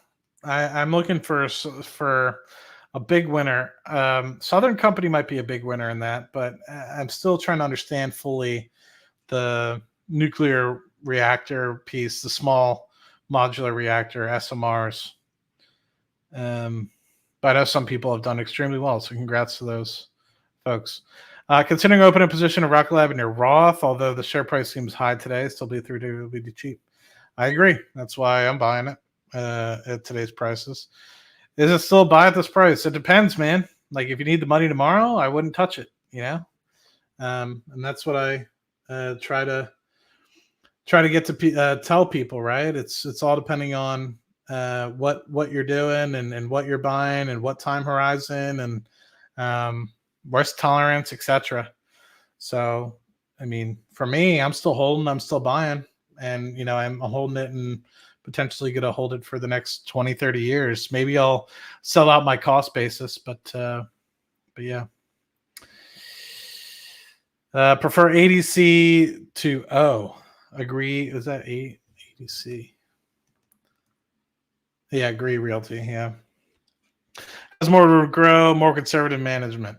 I'm looking for a big winner. Southern Company might be a big winner in that, but I'm still trying to understand fully the nuclear reactor piece, the small modular reactor, SMRs. But I know some people have done extremely well, so congrats to those folks. Considering opening a position of Rocket Lab in your Roth, although the share price seems high today, still be through to be cheap. I agree. That's why I'm buying it at today's prices. Is it still a buy at this price? It depends, man. Like if you need the money tomorrow, I wouldn't touch it, you know? And that's what I try to get to tell people, right? It's all depending on what you're doing and what you're buying and what time horizon and risk tolerance, etc. So, I mean, for me, I'm still holding, I'm still buying, and you know, I'm holding it and potentially going to hold it for the next 20, 30 years. Maybe I'll sell out my cost basis, but yeah. Prefer ADC to O. Agree. Is that ADC? Yeah, agree. Realty. Yeah. Has more to grow, more conservative management.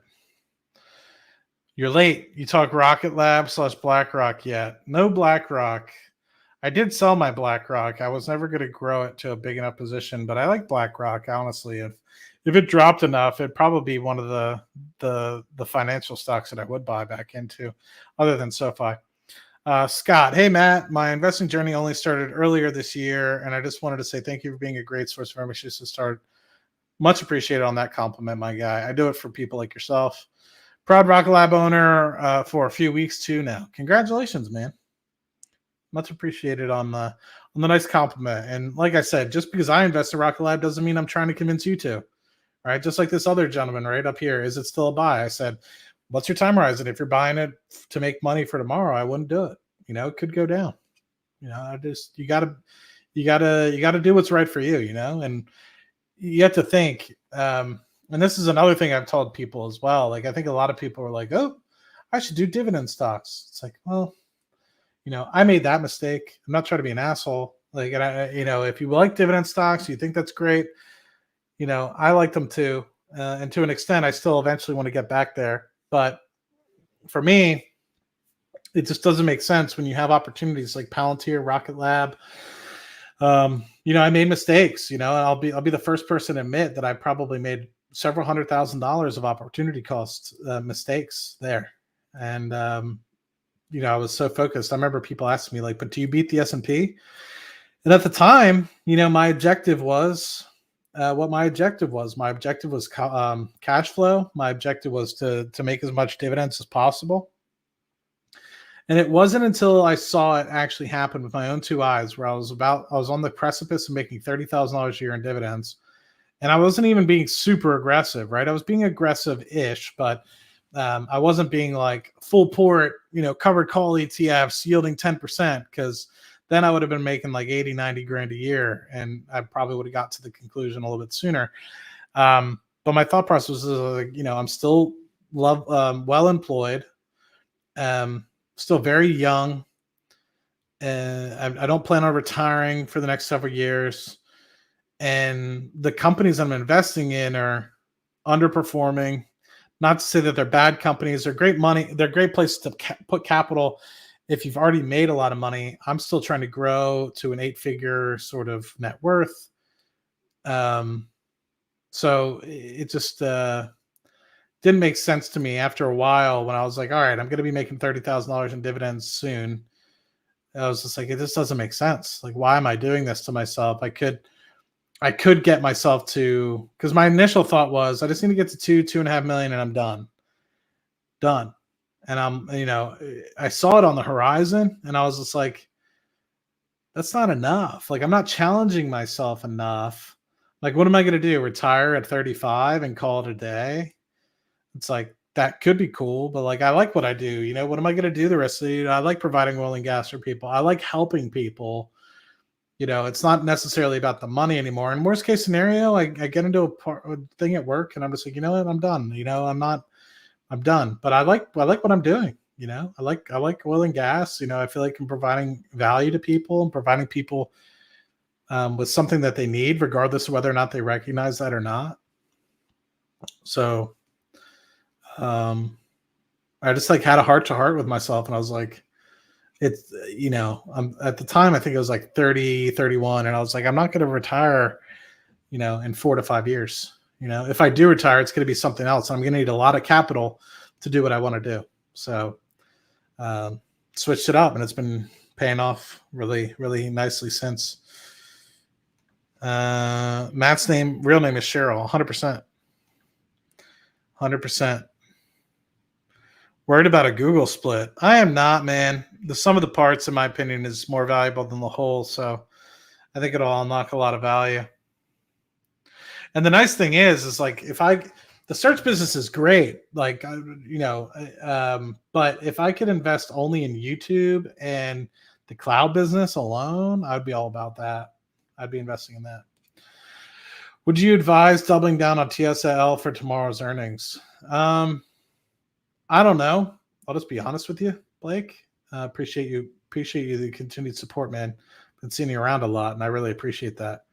You're late. You talk Rocket Lab / BlackRock yet? No BlackRock. I did sell my BlackRock. I was never going to grow it to a big enough position, but I like BlackRock. Honestly, if it dropped enough, it'd probably be one of the financial stocks that I would buy back into, other than SoFi. Scott, hey Matt, my investing journey only started earlier this year, and I just wanted to say thank you for being a great source of information to start. Much appreciated on that compliment, my guy. I do it for people like yourself. Proud Rocket Lab owner for a few weeks too now. Congratulations, man. Much appreciated on the nice compliment. And like I said, just because I invest in Rocket Lab doesn't mean I'm trying to convince you to. Right? Just like this other gentleman right up here. Is it still a buy? I said, what's your time horizon? If you're buying it to make money for tomorrow, I wouldn't do it. You know, it could go down. You know, you gotta do what's right for you, you know, and you have to think, and this is another thing I've told people as well. Like, I think a lot of people are like, oh, I should do dividend stocks. It's like, well, you know, I made that mistake. I'm not trying to be an asshole. Like, and I, you know, if you like dividend stocks, you think that's great. You know, I like them too. And to an extent, I still eventually want to get back there. But for me, it just doesn't make sense when you have opportunities like Palantir, Rocket Lab. You know, I made mistakes, you know, and I'll be the first person to admit that I probably made several $100,000 of opportunity cost mistakes there. And, you know, I was so focused. I remember people asking me like, but do you beat the S&P? And at the time, you know, my objective was what my objective was. My objective was cash flow. My objective was to make as much dividends as possible. And it wasn't until I saw it actually happen with my own two eyes where I was on the precipice of making $30,000 a year in dividends. And I wasn't even being super aggressive, right? I was being aggressive-ish, but I wasn't being like full port, you know, covered call ETFs yielding 10%, because then I would have been making like 80, 90 grand a year. And I probably would have got to the conclusion a little bit sooner. But my thought process was like, you know, I'm still well employed, still very young. And I don't plan on retiring for the next several years. And the companies I'm investing in are underperforming. Not to say that they're bad companies. They're great money. They're great places to put capital if you've already made a lot of money. I'm still trying to grow to an 8-figure sort of net worth. So it just didn't make sense to me after a while when I was like, all right, I'm going to be making $30,000 in dividends soon. I was just like, it just doesn't make sense. Like, why am I doing this to myself? I could get myself to, because my initial thought was I just need to get to 2.5 million and I'm done. And I'm, you know, I saw it on the horizon and I was just like, that's not enough. Like, I'm not challenging myself enough. Like, what am I going to do? Retire at 35 and call it a day? It's like, that could be cool, but like, I like what I do. You know, what am I going to do the rest of the year? I like providing oil and gas for people. I like helping people. You know, it's not necessarily about the money anymore. In worst case scenario, I get into a thing at work and I'm just like, you know what, I'm done. You know, I'm done. But I like what I'm doing. You know, I like oil and gas. You know, I feel like I'm providing value to people and providing people with something that they need, regardless of whether or not they recognize that or not. So I just like had a heart to heart with myself, and I was like, it's, at the time, I think it was like 30, 31. And I was like, I'm not going to retire, in 4 to 5 years. If I do retire, it's going to be something else. I'm going to need a lot of capital to do what I want to do. So switched it up, and it's been paying off really, really nicely since. Matt's real name is Cheryl. 100%. 100%. Worried about a Google split. I am not, man. The sum of the parts, in my opinion, is more valuable than the whole. So I think it'll unlock a lot of value. And the nice thing is like, the search business is great. Like, but if I could invest only in YouTube and the cloud business alone, I'd be all about that. I'd be investing in that. Would you advise doubling down on TSL for tomorrow's earnings? I don't know. I'll just be honest with you, Blake. Appreciate you the continued support, man. Been seeing you around a lot, and I really appreciate that.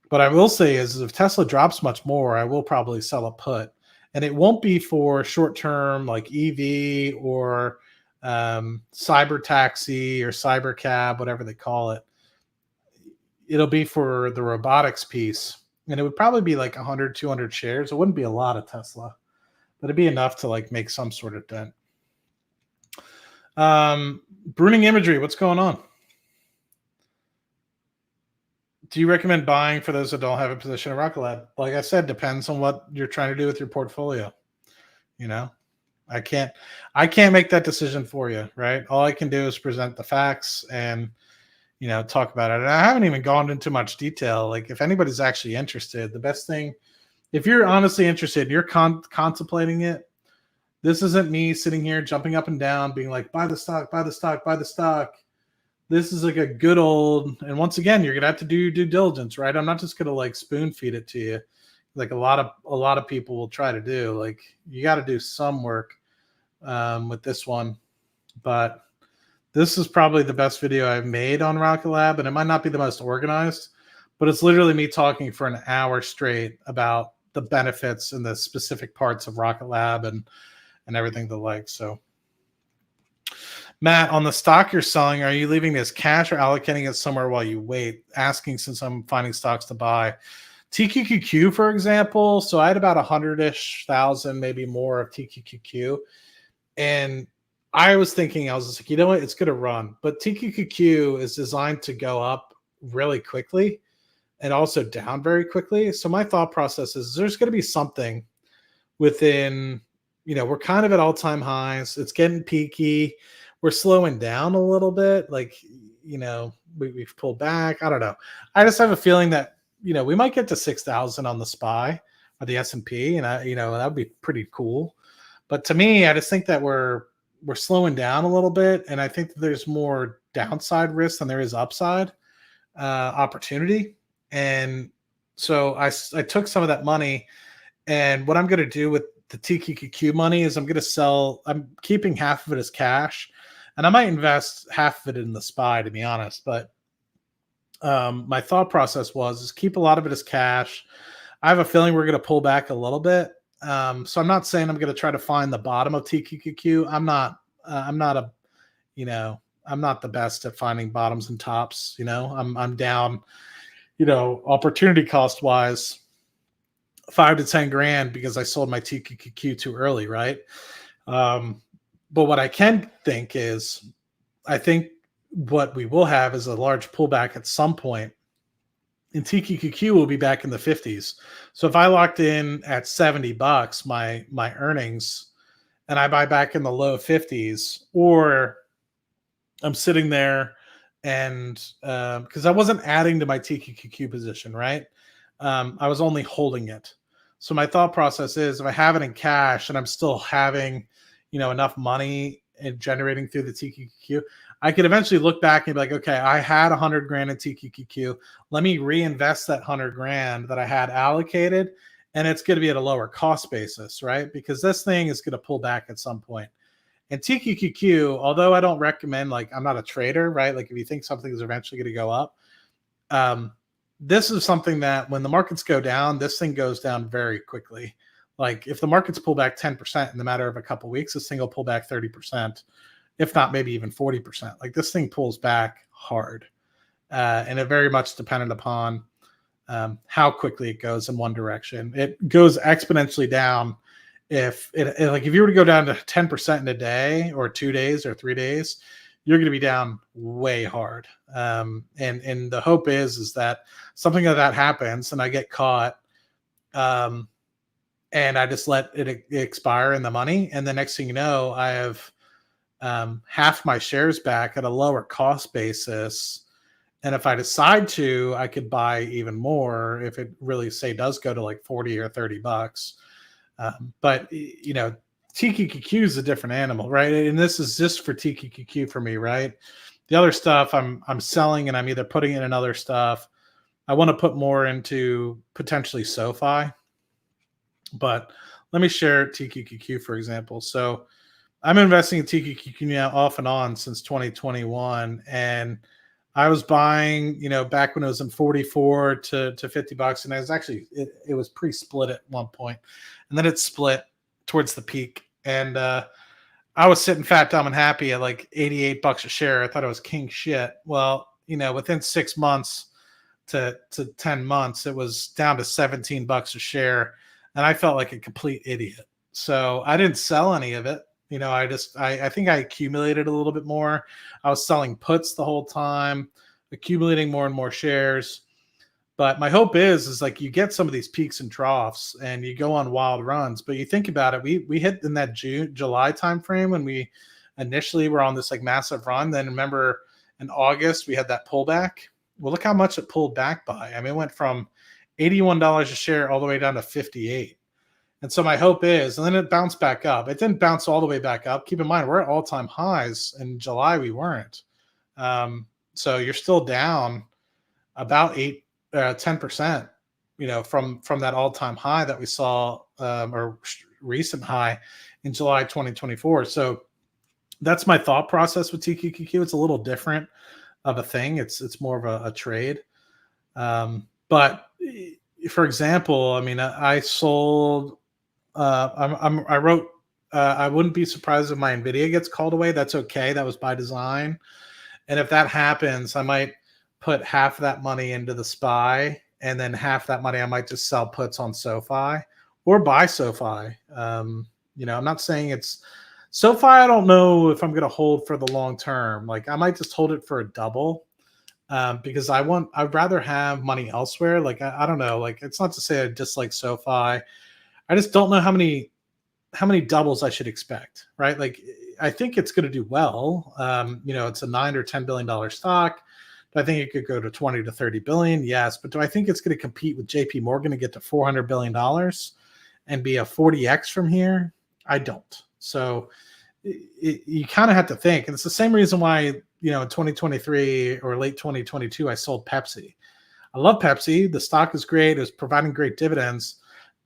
But I will say is if Tesla drops much more, I will probably sell a put, and it won't be for short term like EV or cyber taxi or cyber cab, whatever they call it. It'll be for the robotics piece, and it would probably be like 100, 200 shares. It wouldn't be a lot of Tesla, but it'd be enough to like make some sort of dent. Bruning Imagery, what's going on? Do you recommend buying for those that don't have a position in RKLB? Like I said, depends on what you're trying to do with your portfolio. I can't make that decision for you, right? All I can do is present the facts and, talk about it. And I haven't even gone into much detail. Like if anybody's actually interested, the best thing, if you're honestly interested, you're contemplating it. This isn't me sitting here jumping up and down, being like, buy the stock, buy the stock, buy the stock. This is like a good old, and once again, you're gonna have to do your due diligence, right? I'm not just gonna like spoon feed it to you, like a lot of people will try to do. Like you got to do some work with this one, but this is probably the best video I've made on RKLB, and it might not be the most organized, but it's literally me talking for an hour straight about the benefits and the specific parts of RKLB and everything the like. So Matt, on the stock you're selling, are you leaving it as cash or allocating it somewhere while you wait? Asking since I'm finding stocks to buy. TQQQ, for example. So I had about 100-ish thousand, maybe more of TQQQ. And I was thinking, I was just like, you know what? It's going to run. But TQQQ is designed to go up really quickly and also down very quickly. So my thought process is there's going to be something within, we're kind of at all-time highs. It's getting peaky. We're slowing down a little bit. Like, we've pulled back. I don't know. I just have a feeling that, we might get to 6,000 on the SPY or the S&P, and that would be pretty cool. But to me, I just think that we're slowing down a little bit, and I think that there's more downside risk than there is upside opportunity. And so I took some of that money, and what I'm going to do with the TQQQ money is I'm going to sell. I'm keeping half of it as cash, and I might invest half of it in the SPY, to be honest. But my thought process is keep a lot of it as cash. I have a feeling we're going to pull back a little bit. So I'm not saying I'm going to try to find the bottom of TQQQ. I'm not the best at finding bottoms and tops. I'm down, opportunity cost wise, 5 to 10 grand because I sold my TQQQ too early. Right. But what I can think is, I think what we will have is a large pullback at some point, and TQQQ will be back in the 50s. So if I locked in at $70 my earnings, and I buy back in the low 50s, or I'm sitting there and because I wasn't adding to my TQQQ position, right? I was only holding it. So my thought process is if I have it in cash and I'm still having, enough money and generating through the TQQQ, I could eventually look back and be like, okay, I had 100 grand in TQQQ. Let me reinvest that 100 grand that I had allocated, and it's going to be at a lower cost basis, right? Because this thing is going to pull back at some point. And TQQQ, although I don't recommend, like, I'm not a trader, right? Like if you think something is eventually going to go up, this is something that when the markets go down, this thing goes down very quickly. Like if the markets pull back 10% in the matter of a couple of weeks, this thing will pull back 30%, if not maybe even 40%. Like this thing pulls back hard. And it very much dependent upon how quickly it goes in one direction. It goes exponentially down. If you were to go down to 10% in a day or 2 days or 3 days, you're going to be down way hard. And the hope is that something like that happens and I get caught, and I just let it expire in the money. And the next thing you know, I have half my shares back at a lower cost basis. And if I decide to, I could buy even more if it really does go to like 40 or 30 bucks. But TQQQ is a different animal, right? And this is just for TQQQ for me, right? The other stuff I'm selling and I'm either putting in other stuff. I want to put more into potentially SoFi, but let me share TQQQ, for example. So I'm investing in TQQQ now off and on since 2021. And I was buying, back when it was in 44 to 50 bucks. And I was actually, it was pre-split at one point. And then it split towards the peak. And I was sitting fat, dumb, and happy at like 88 bucks a share. I thought it was king shit. Well, within 6 months to 10 months, it was down to 17 bucks a share. And I felt like a complete idiot. So I didn't sell any of it. I think I accumulated a little bit more. I was selling puts the whole time, accumulating more and more shares. But my hope is like you get some of these peaks and troughs and you go on wild runs. But you think about it, we hit in that July timeframe when we initially were on this like massive run. Then remember in August, we had that pullback. Well, look how much it pulled back by. I mean, it went from $81 a share all the way down to 58. And so my hope is, and then it bounced back up. It didn't bounce all the way back up. Keep in mind, we're at all-time highs. In July, we weren't. So you're still down about 10%, from that all-time high that we saw, or recent high in July 2024. So that's my thought process with TQQQ. It's a little different of a thing. It's more of a trade. But for example, I mean, I sold. I wrote. I wouldn't be surprised if my Nvidia gets called away. That's okay. That was by design. And if that happens, I might put half of that money into the SPY, and then half that money I might just sell puts on SoFi or buy SoFi. I'm not saying it's SoFi. I don't know if I'm going to hold for the long term. Like I might just hold it for a double. Because I'd rather have money elsewhere. Like, I don't know, like, it's not to say I dislike SoFi. I just don't know how many doubles I should expect, right? Like, I think it's going to do well. It's a $9 or $10 billion stock. Do I think it could go to 20 to 30 billion? Yes. But do I think it's going to compete with JP Morgan to get to $400 billion and be a 40X from here? I don't. So you kind of have to think. And it's the same reason why, in 2023 or late 2022, I sold Pepsi. I love Pepsi. The stock is great. It was providing great dividends,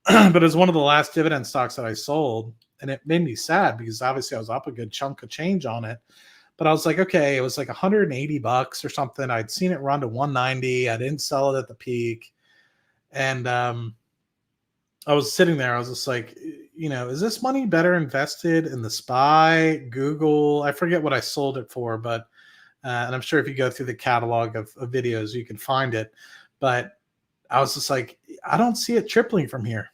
but it was one of the last dividend stocks that I sold. And it made me sad because obviously I was up a good chunk of change on it. But I was like, okay, it was like 180 bucks or something. I'd seen it run to 190. I didn't sell it at the peak. And I was sitting there. I was just like, is this money better invested in the SPY, Google? I forget what I sold it for, but and I'm sure if you go through the catalog of videos, you can find it. But I was just like, I don't see it tripling from here.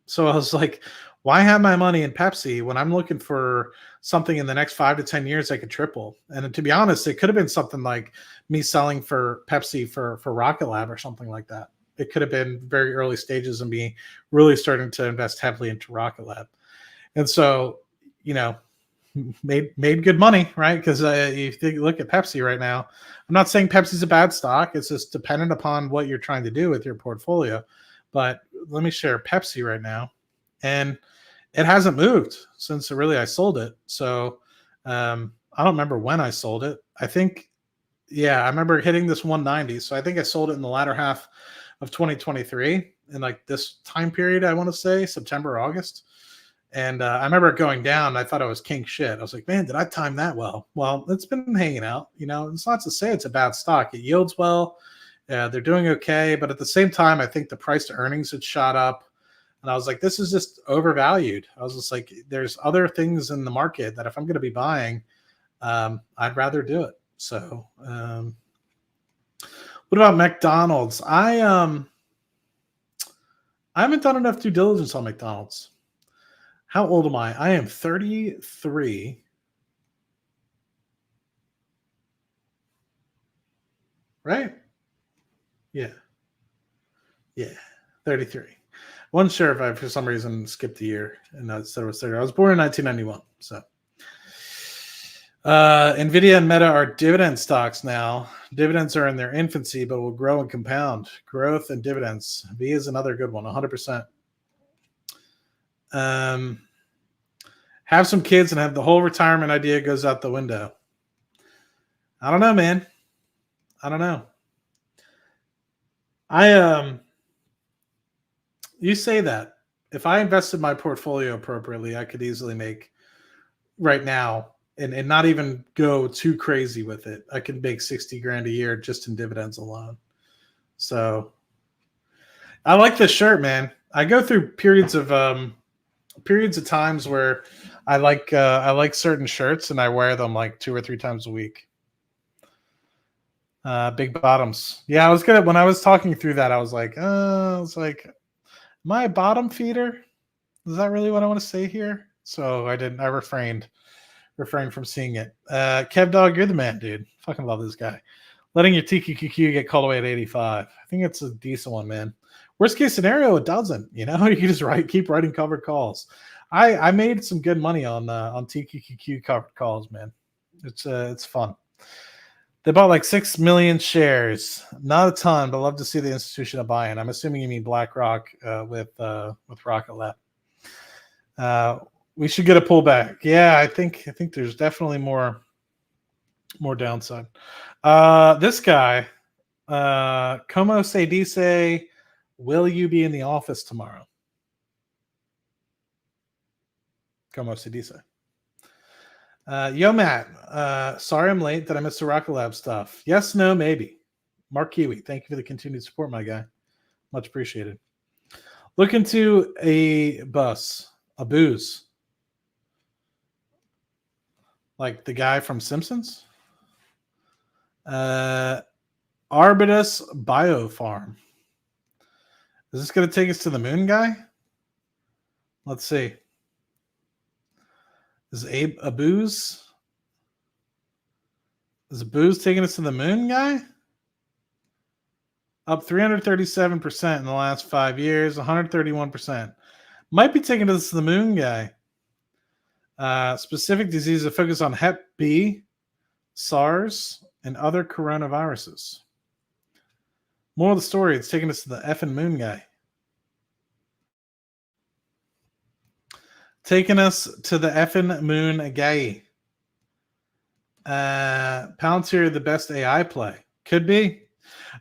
So I was like, why have my money in Pepsi when I'm looking for something in the next 5 to 10 years that could triple? And to be honest, it could have been something like me selling for Pepsi for Rocket Lab or something like that. It could have been very early stages and me really starting to invest heavily into Rocket Lab. And so, made good money, right? Because if you look at Pepsi right now, I'm not saying Pepsi's a bad stock. It's just dependent upon what you're trying to do with your portfolio. But let me share Pepsi right now. And it hasn't moved since I sold it. So I don't remember when I sold it. I think, I remember hitting this 190. So I think I sold it in the latter half of 2023 in like this time period, I want to say September, August. And I remember it going down. I thought I was king shit. I was like, man, did I time that well? Well, it's been hanging out. It's not to say it's a bad stock. It yields well. They're doing okay. But at the same time, I think the price to earnings had shot up. And I was like, this is just overvalued. I was just like, there's other things in the market that if I'm going to be buying, I'd rather do it. So, what about McDonald's? I haven't done enough due diligence on McDonald's. How old am I? I am 33. Right? Yeah. Yeah. 33. Wasn't sure if I, for some reason, skipped a year and said it was 30. I was born in 1991. So, Nvidia and Meta are dividend stocks now. Dividends are in their infancy, but will grow and compound. Growth and dividends. V is another good one, 100%. Have some kids and have the whole retirement idea goes out the window. I don't know, man. I don't know. You say that. If I invested my portfolio appropriately, I could easily make right now and not even go too crazy with it. I could make 60 grand a year just in dividends alone. So I like this shirt, man. I go through periods of times where I like certain shirts and I wear them like 2 or 3 times a week. Big bottoms. Yeah, I was gonna when I was talking through that, I was like, am I a bottom feeder? Is that really what I want to say here? So I didn't. I refrained from seeing it. Kev Dog, you're the man, dude. Fucking love this guy. Letting your TQQQ get called away at 85. I think it's a decent one, man. Worst case scenario, it doesn't. You know, you can just keep writing covered calls. I made some good money on TQQQ covered calls, man. It's fun. They bought like 6 million shares. Not a ton, but love to see the institution buy-in. I'm assuming you mean BlackRock with RKLB. We should get a pullback. Yeah, I think there's definitely more downside. This guy, Como se dice, will you be in the office tomorrow? Como se dice. Yo, Matt. Sorry I'm late. Did I miss the Rocket Lab stuff? Yes, no, maybe. Mark Kiwi, thank you for the continued support, my guy. Much appreciated. Look into a booze. Like the guy from Simpsons? Arbutus Biofarm. Is this going to take us to the moon, guy? Let's see. Is a booze taking us to the moon, guy? Up 337% in the last 5 years, 131%. Might be taking us to the moon, guy. Specific diseases that focus on Hep B, SARS, and other coronaviruses. Moral of the story, it's taking us to the effing moon, guy. Taking us to the effing moon, guy. Palantir, the best AI play. Could be.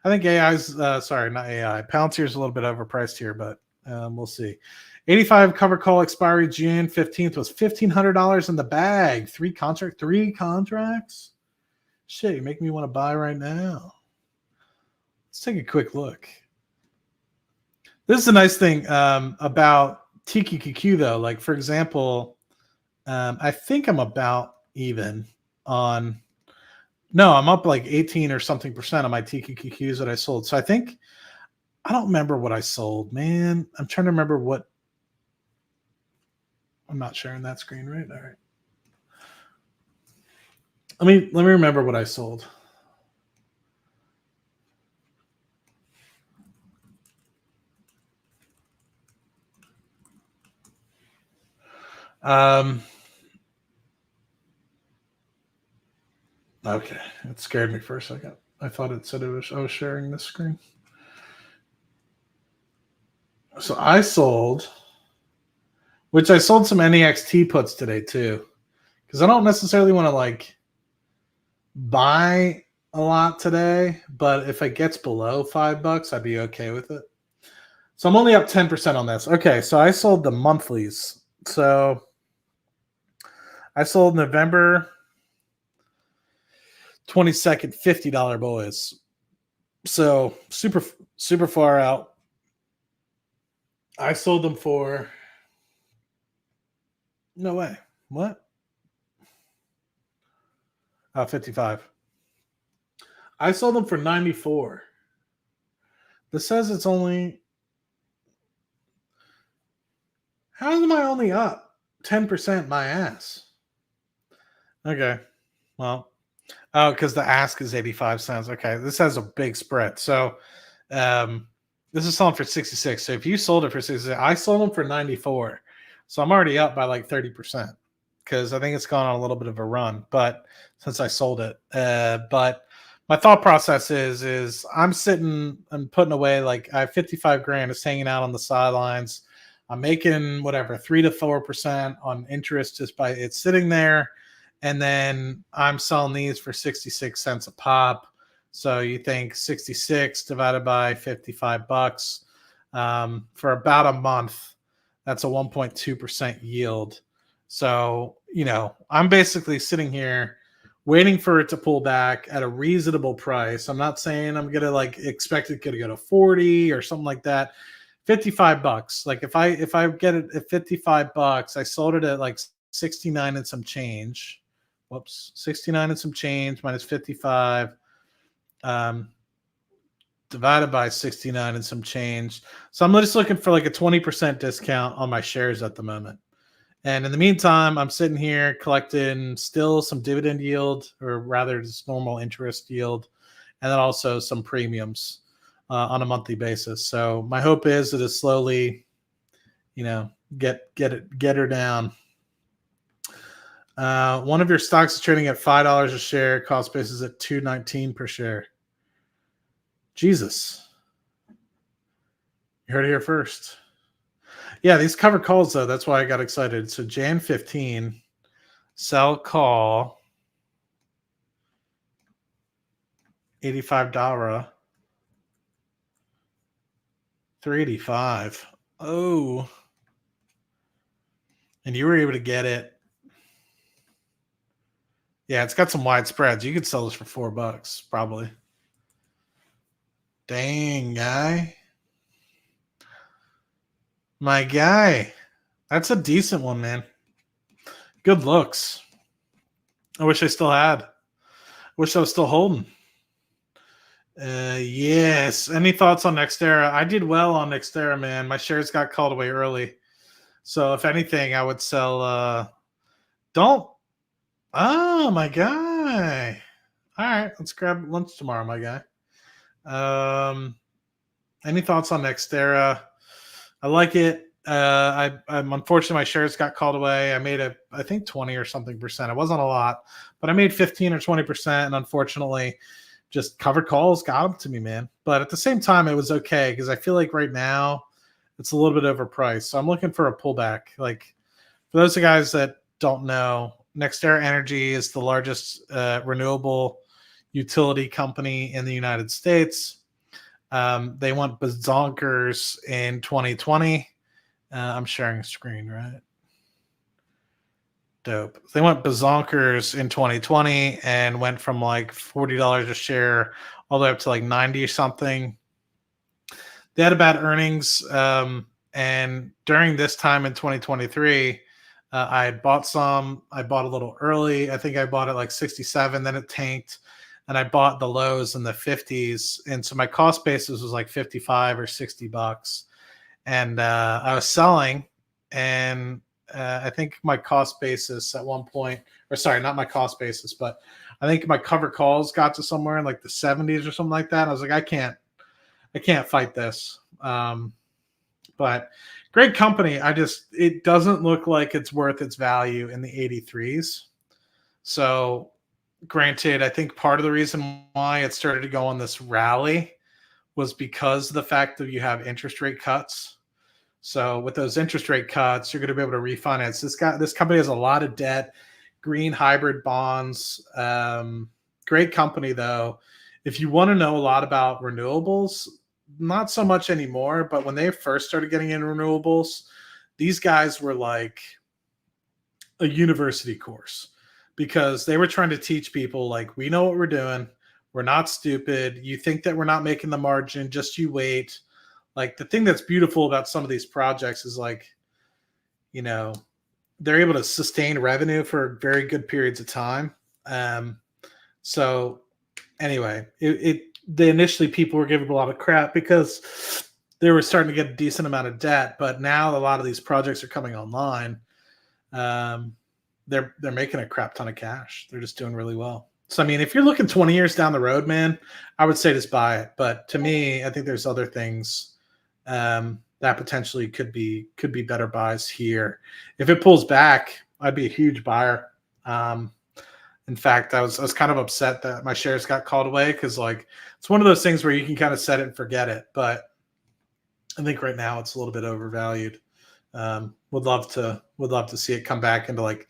I think AI's, sorry, not AI. Palantir's a little bit overpriced here, but we'll see. 85 cover call expiry June 15th was $1,500 in the bag. 3 contracts? Shit, you make me want to buy right now. Let's take a quick look. This is a nice thing about TQQQ, though. Like, for example, I think I'm about even on... No, I'm up like 18 or something percent on my TQQQs that I sold. So I think... I don't remember what I sold, man. I'm trying to remember what... I'm not sharing that screen, right? All right. Let me remember what I sold. Okay, it scared me for a second. I thought it said I was sharing this screen. So I sold, which I sold some NEXT puts today too, because I don't necessarily want to like buy a lot today, but if it gets below $5, I'd be okay with it. So I'm only up 10% on this. Okay, so I sold the monthlies. So I sold November 22nd, $50 boys. So super far out. I sold them for no way. What? 55. I sold them for 94. This says it's only. How am I only up 10% my ass? Okay. Well, oh, because the ask is 85 cents. Okay. This has a big spread. So um this is selling for 66. So if you sold it for 66, I sold them for 94. So I'm already up by like 30% because I think it's gone on a little bit of a run, but since I sold it. But my thought process is I'm sitting and putting away like I have 55 grand is hanging out on the sidelines. I'm making whatever 3 to 4% on interest just by it sitting there. And then I'm selling these for 66 cents a pop. So you think 66 divided by 55 bucks for about a month, that's a 1.2% yield. So, I'm basically sitting here waiting for it to pull back at a reasonable price. I'm not saying I'm going to like expect it to go to 40 or something like that. 55 bucks. Like if I get it at 55 bucks, I sold it at like 69 and some change. Whoops, 69 and some change minus 55 divided by 69 and some change. So I'm just looking for like a 20% discount on my shares at the moment. And in the meantime, I'm sitting here collecting still some dividend yield, or rather just normal interest yield, and then also some premiums on a monthly basis. So my hope is that it slowly, get her down. One of your stocks is trading at $5 a share. Cost basis at $2.19 per share. Jesus. You heard it here first. Yeah, these covered calls, though. That's why I got excited. So Jan 15, sell call, $85, 385. Oh. And you were able to get it. Yeah, it's got some wide spreads. You could sell this for $4, probably. Dang, guy. My guy. That's a decent one, man. Good looks. I wish I still had. Wish I was still holding. Yes. Any thoughts on NextEra? I did well on NextEra, man. My shares got called away early. So if anything, I would sell don't. Oh, my guy. All right, let's grab lunch tomorrow, my guy. Any thoughts on NextEra? I like it. I'm unfortunately my shares got called away. I made I think 20 or something percent. It wasn't a lot, but I made 15 or 20%. And unfortunately, just covered calls got them to me, man. But at the same time, it was okay because I feel like right now it's a little bit overpriced. So I'm looking for a pullback. Like for those of guys that don't know, NextEra Energy is the largest renewable utility company in the United States. They went bazonkers in 2020. I'm sharing a screen, right? Dope. They went bazonkers in 2020 and went from like $40 a share all the way up to like 90 or something. They had bad earnings. And during this time in 2023, I had bought some. I bought a little early. I think I bought it like 67, then it tanked. And I bought the lows in the 50s. And so my cost basis was like 55 or $60. And I was selling, and I think my cost basis at one point, or sorry, not my cost basis, but I think my cover calls got to somewhere in like the 70s or something like that. I was like, I can't fight this. But great company. It doesn't look like it's worth its value in the 83s. So granted, I think part of the reason why it started to go on this rally was because of the fact that you have interest rate cuts. So with those interest rate cuts, you're going to be able to refinance. This company has a lot of debt, green hybrid bonds. Great company though. If you want to know a lot about renewables, not so much anymore, but when they first started getting in renewables, these guys were like a university course because they were trying to teach people like, we know what we're doing. We're not stupid. You think that we're not making the margin, just you wait. like the thing that's beautiful about some of these projects is like, you know, they're able to sustain revenue for very good periods of time. So anyway, the initially people were giving a lot of crap because they were starting to get a decent amount of debt, but now a lot of these projects are coming online. They're making a crap ton of cash. They're just doing really well. So I mean, if you're looking 20 years down the road, man, I would say just buy it. But to me, I think there's other things that potentially could be better buys here. If it pulls back, I'd be a huge buyer. In fact, I was kind of upset that my shares got called away because like it's one of those things where you can kind of set it and forget it. But I think right now it's a little bit overvalued. Would love to see it come back into like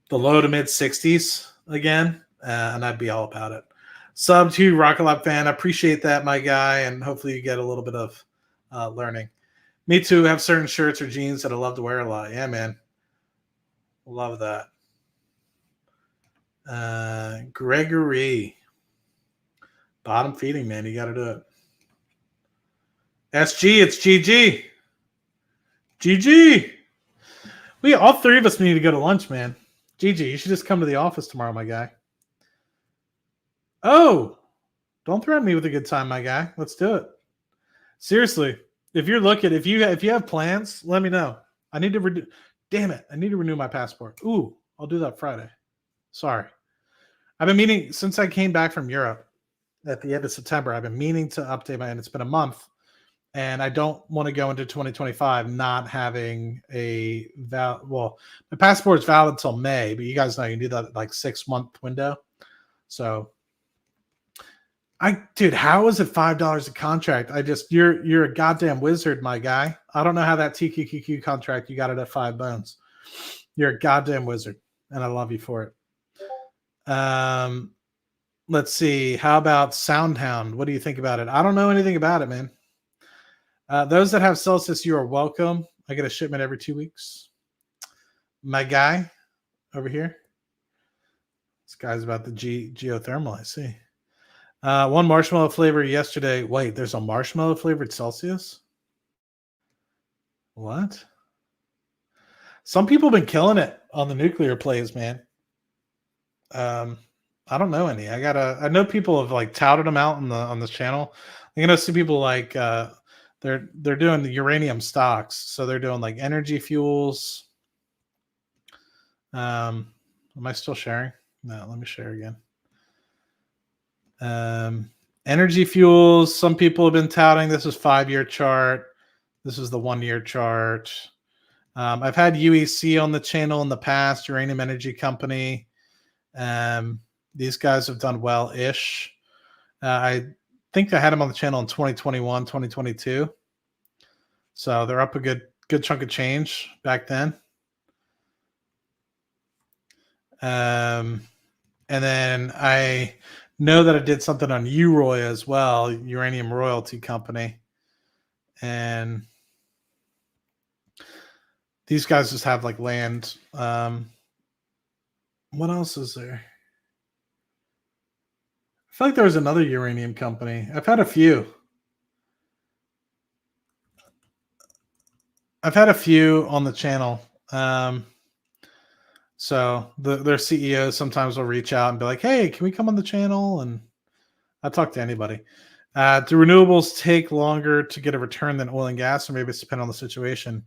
the low to mid 60s again, and I'd be all about it. Sub to Rocket Lab fan, I appreciate that, my guy, and hopefully you get a little bit of learning. Me too. Have certain shirts or jeans that I love to wear a lot. Yeah, man, love that. Gregory, bottom feeding, man. You got to do it. SG, it's GG. GG. All three of us need to go to lunch, man. GG, you should just come to the office tomorrow, my guy. Oh, don't threaten me with a good time, my guy. Let's do it. Seriously, if you're looking, if you have plans, let me know. I need to damn it, I need to renew my passport. Ooh, I'll do that Friday. Sorry. I've been meaning since I came back from Europe at the end of September. I've been meaning to update and it's been a month, and I don't want to go into 2025 not having a my passport is valid until May, but you guys know you can do that like 6-month window. So, dude, how is it $5 a contract? You're a goddamn wizard, my guy. I don't know how that TQQQ contract you got it at $5. You're a goddamn wizard, and I love you for it. Let's see. How about Soundhound? What do you think about it? I don't know anything about it, man. Those that have Celsius, you are welcome. I get a shipment every 2 weeks. My guy over here. This guy's about the geothermal, I see. One marshmallow flavor yesterday. Wait, there's a marshmallow flavored Celsius? What? Some people have been killing it on the nuclear plays, man. I don't know any. I know people have like touted them out on this channel. I'm gonna see people like they're doing the uranium stocks, so they're doing like energy fuels. Am I still sharing? No, let me share again. Energy fuels. Some people have been touting. This is 5-year chart. This is the 1-year chart. I've had UEC on the channel in the past, Uranium Energy Company. These guys have done well-ish. I think I had them on the channel in 2021, 2022. So they're up a good chunk of change back then. And then I know that I did something on UROY as well, Uranium Royalty Company. And these guys just have like land. What else is there? I feel like there was another uranium company. I've had a few. I've had a few on the channel. So their CEOs sometimes will reach out and be like, hey, can we come on the channel? And I'll talk to anybody. Do renewables take longer to get a return than oil and gas? Or maybe it's dependent on the situation.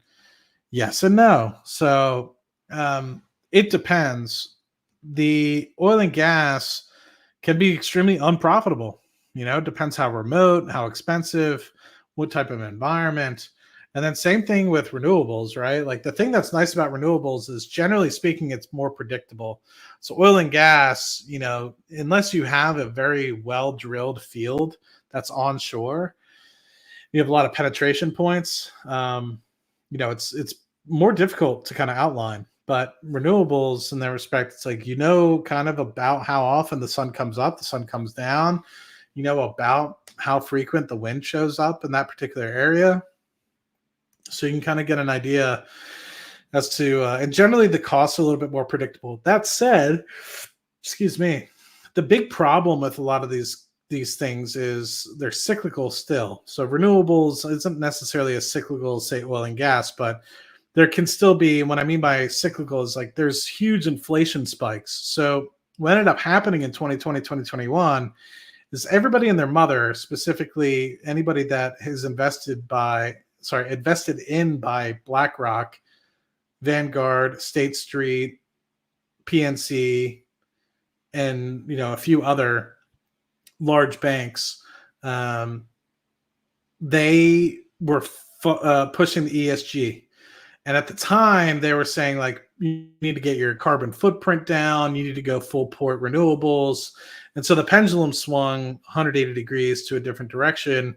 Yes and no. So it depends. The oil and gas can be extremely unprofitable. You know, it depends how remote, how expensive, what type of environment. And then same thing with renewables, right? Like the thing that's nice about renewables is generally speaking, it's more predictable. So oil and gas, you know, unless you have a very well-drilled field that's onshore, you have a lot of penetration points. You know, it's more difficult to kind of outline. But renewables in that respect, it's like, you know, kind of about how often the sun comes up, the sun comes down, you know, about how frequent the wind shows up in that particular area. So you can kind of get an idea as to, and generally the costs are a little bit more predictable. That said, excuse me, the big problem with a lot of these these things is they're cyclical still. So renewables isn't necessarily as cyclical as, say, oil and gas, but there can still be, what I mean by cyclical is like there's huge inflation spikes. So what ended up happening in 2020, 2021 is everybody and their mother, specifically anybody that has invested in by BlackRock, Vanguard, State Street, PNC, and a few other large banks, they were pushing the ESG. And at the time, they were saying, like, you need to get your carbon footprint down. You need to go full port renewables. And so the pendulum swung 180 degrees to a different direction.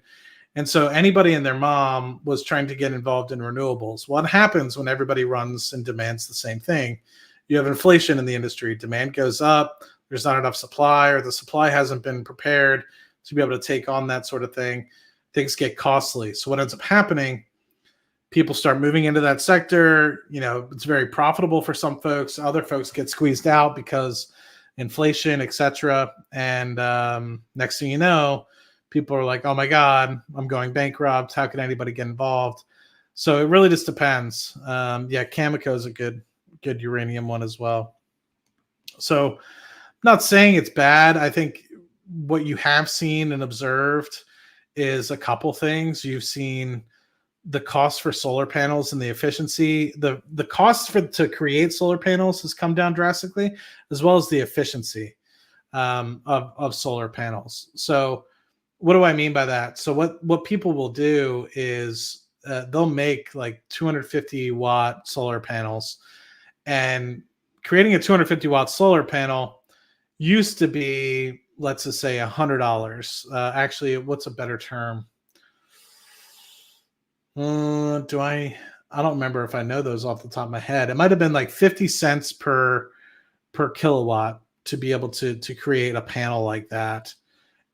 And so anybody and their mom was trying to get involved in renewables. What happens when everybody runs and demands the same thing? You have inflation in the industry. Demand goes up. There's not enough supply, or the supply hasn't been prepared to be able to take on that sort of thing. Things get costly. So what ends up happening, people start moving into that sector. It's very profitable for some folks. Other folks get squeezed out because inflation, etc. And next thing you know, people are like, oh my God, I'm going bankrupt. How can anybody get involved? So it really just depends. Cameco is a good uranium one as well. So I'm not saying it's bad. I think what you have seen and observed is a couple things. You've seen the cost for solar panels and the efficiency. The cost to create solar panels has come down drastically, as well as the efficiency of solar panels. So what do I mean by that? So what people will do is they'll make like 250 watt solar panels, and creating a 250 watt solar panel used to be, let's just say, $100. Actually, what's a better term? I don't remember if I know those off the top of my head. It might have been like 50 cents per kilowatt to be able to create a panel like that.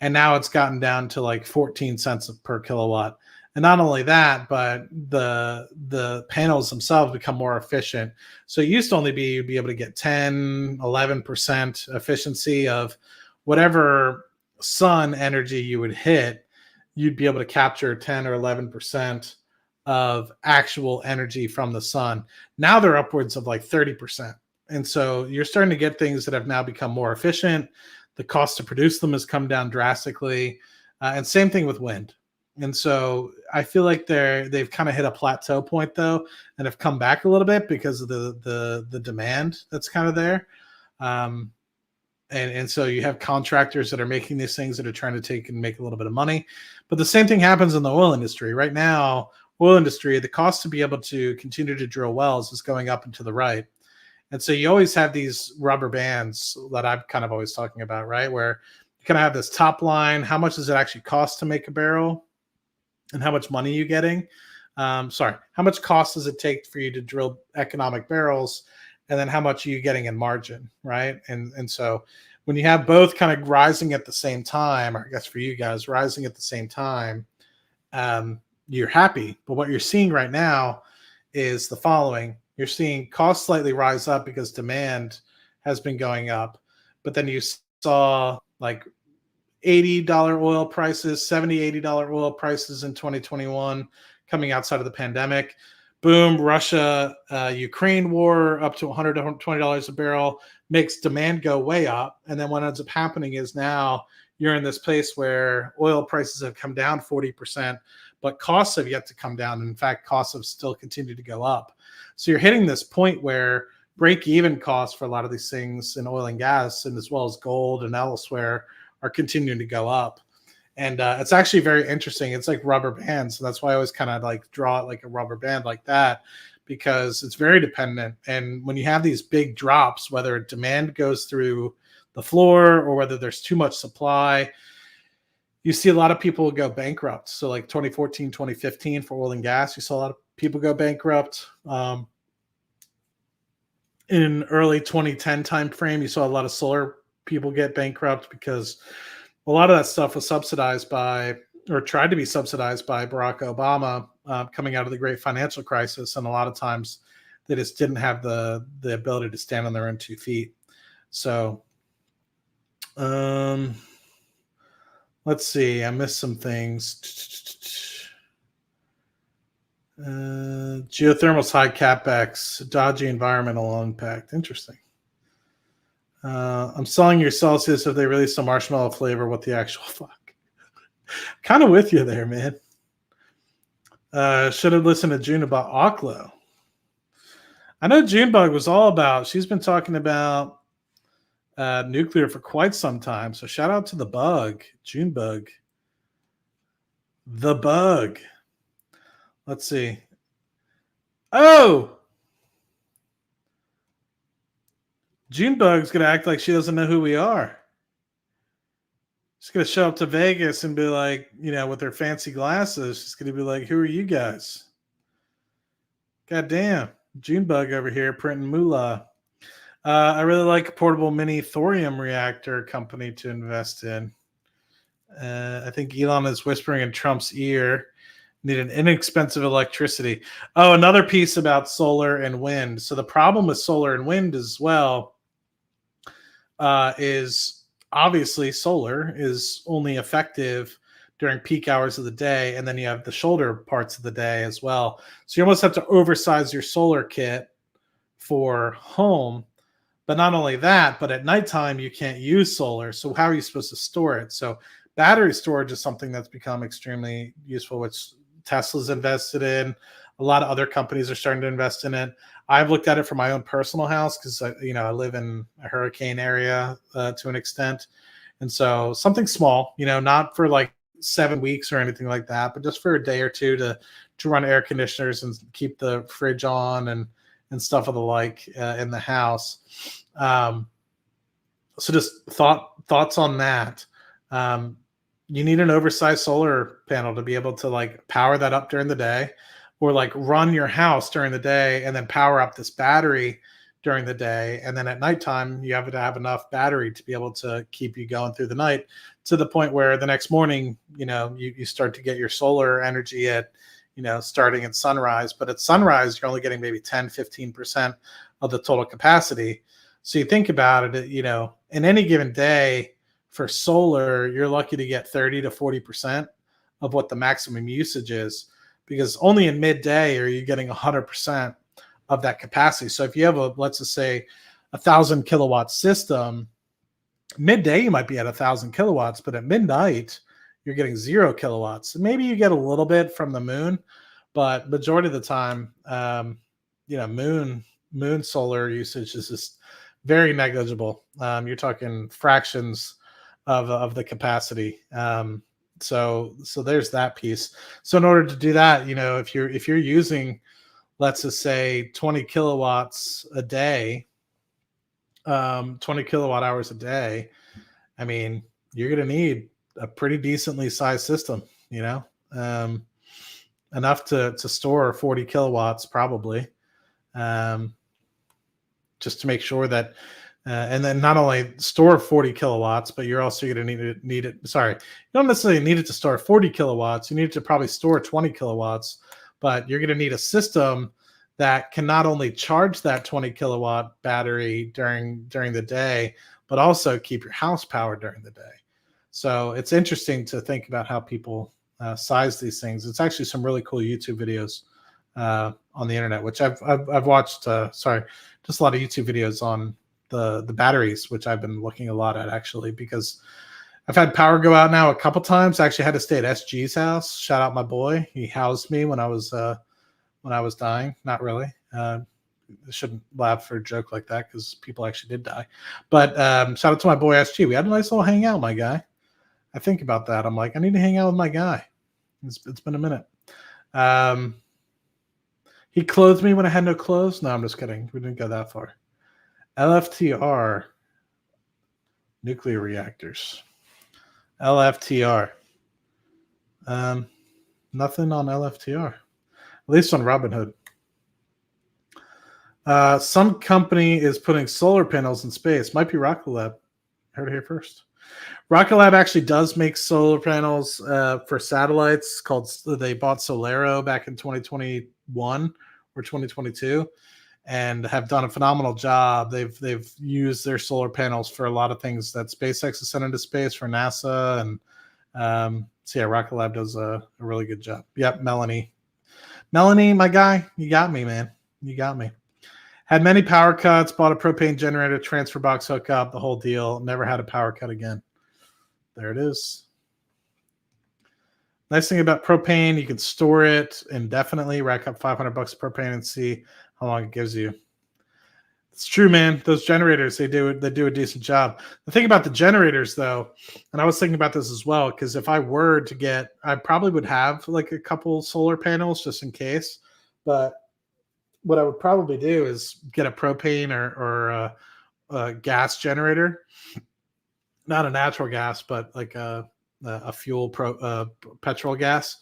And now it's gotten down to like 14 cents per kilowatt. And not only that, but the panels themselves become more efficient. So it used to only you'd be able to get 10, 11% efficiency of whatever sun energy you would hit. You'd be able to capture 10 or 11% of actual energy from the sun. Now they're upwards of like 30%. And so you're starting to get things that have now become more efficient. The cost to produce them has come down drastically. And same thing with wind. And so I feel like they've kind of hit a plateau point though, and have come back a little bit because of the demand that's kind of there. And so you have contractors that are making these things that are trying to take and make a little bit of money. But the same thing happens in the oil industry. Right now, oil industry, the cost to be able to continue to drill wells is going up and to the right. And so you always have these rubber bands that I'm kind of always talking about, right? Where you kind of have this top line. How much does it actually cost to make a barrel? And how much money are you getting? How much cost does it take for you to drill economic barrels? And then how much are you getting in margin, right? And so when you have both kind of rising at the same time, or I guess for you guys, rising at the same time, you're happy. But what you're seeing right now is the following. You're seeing costs slightly rise up because demand has been going up. But then you saw like $80 oil prices, $70, $80 oil prices in 2021 coming outside of the pandemic. Boom, Russia, Ukraine war up to $120 a barrel makes demand go way up. And then what ends up happening is now you're in this place where oil prices have come down 40%, but costs have yet to come down. In fact, costs have still continued to go up. So you're hitting this point where break-even costs for a lot of these things in oil and gas, and as well as gold and elsewhere, are continuing to go up. And it's actually very interesting. It's like rubber bands. So that's why I always kind of like draw it like a rubber band like that, because it's very dependent. And when you have these big drops, whether demand goes through the floor or whether there's too much supply, you see a lot of people go bankrupt. So like 2014, 2015 for oil and gas, you saw a lot of people go bankrupt. In early 2010 timeframe, you saw a lot of solar people get bankrupt because a lot of that stuff was subsidized by, or tried to be subsidized by, Barack Obama coming out of the great financial crisis. And a lot of times they just didn't have the ability to stand on their own 2 feet. So Let's see. I missed some things. Geothermal's high CAPEX, dodgy environmental impact. Interesting. I'm selling your Celsius if they release some marshmallow flavor. What the actual fuck? Kind of with you there, man. Should have listened to June about Oklo. I know Junebug was all about. She's been talking about nuclear for quite some time. So shout out to the bug, Junebug. The bug. Let's see. Oh, Junebug's gonna act like she doesn't know who we are. She's gonna show up to Vegas and be like, with her fancy glasses. She's gonna be like, "Who are you guys?" God damn, Junebug over here printing moolah. I really like a portable mini thorium reactor company to invest in. I think Elon is whispering in Trump's ear. Need an inexpensive electricity. Oh, another piece about solar and wind. So the problem with solar and wind as well is obviously solar is only effective during peak hours of the day, and then you have the shoulder parts of the day as well. So you almost have to oversize your solar kit for home. But not only that, but at nighttime you can't use solar. So how are you supposed to store it? So battery storage is something that's become extremely useful, which Tesla's invested in. A lot of other companies are starting to invest in it. I've looked at it for my own personal house because I live in a hurricane area to an extent, and so something small, not for like 7 weeks or anything like that, but just for a day or two to run air conditioners and keep the fridge on and stuff of the like in the house. So just thoughts on that. You need an oversized solar panel to be able to like power that up during the day, or like run your house during the day and then power up this battery during the day. And then at nighttime, you have to have enough battery to be able to keep you going through the night, to the point where the next morning, you start to get your solar energy at, starting at sunrise. But at sunrise, you're only getting maybe 10, 15% of the total capacity. So you think about it, in any given day for solar, you're lucky to get 30 to 40% of what the maximum usage is, because only in midday are you getting 100% of that capacity. So if you have let's just say 1,000 kilowatt system, midday you might be at 1,000 kilowatts, but at midnight you're getting 0 kilowatts. Maybe you get a little bit from the moon, but majority of the time, moon solar usage is just very negligible. You're talking fractions of the capacity. So there's that piece. So in order to do that, if you're using, let's just say 20 kilowatts a day, 20 kilowatt hours a day, I mean, you're going to need a pretty decently sized system, enough to store 40 kilowatts probably, just to make sure that, and then not only store 40 kilowatts, but you're also going to need it. Sorry, you don't necessarily need it to store 40 kilowatts. You need to probably store 20 kilowatts, but you're going to need a system that can not only charge that 20 kilowatt battery during the day, but also keep your house powered during the day. So it's interesting to think about how people size these things. It's actually some really cool YouTube videos on the internet, which I've watched. Just a lot of YouTube videos on the batteries, which I've been looking a lot at actually, because I've had power go out now a couple times. I actually had to stay at SG's house. Shout out my boy. He housed me when I was dying. Not really. I shouldn't laugh for a joke like that because people actually did die. But shout out to my boy SG. We had a nice little hangout, my guy. I think about that. I'm like, I need to hang out with my guy. It's been a minute. He clothed me when I had no clothes. No, I'm just kidding. We didn't go that far. LFTR, nuclear reactors. LFTR. Nothing on LFTR. At least on Robinhood. Some company is putting solar panels in space. Might be RKLB. Heard it here first. RKLB actually does make solar panels for satellites. They bought Solero back in 2021 or 2022, and have done a phenomenal job. They've used their solar panels for a lot of things that SpaceX has sent into space for NASA So yeah, Rocket Lab does a really good job. Yep, Melanie, my guy, you got me, man. You got me. Had many power cuts, bought a propane generator, transfer box hookup, the whole deal. Never had a power cut again. There it is. Nice thing about propane, you can store it indefinitely, rack up $500 of propane and see how long it gives you. It's true, man. Those generators, they do a decent job. The thing about the generators, though, and I was thinking about this as well, because if I were to get, I probably would have like a couple solar panels just in case. But what I would probably do is get a propane or a gas generator, not a natural gas, but like a fuel petrol gas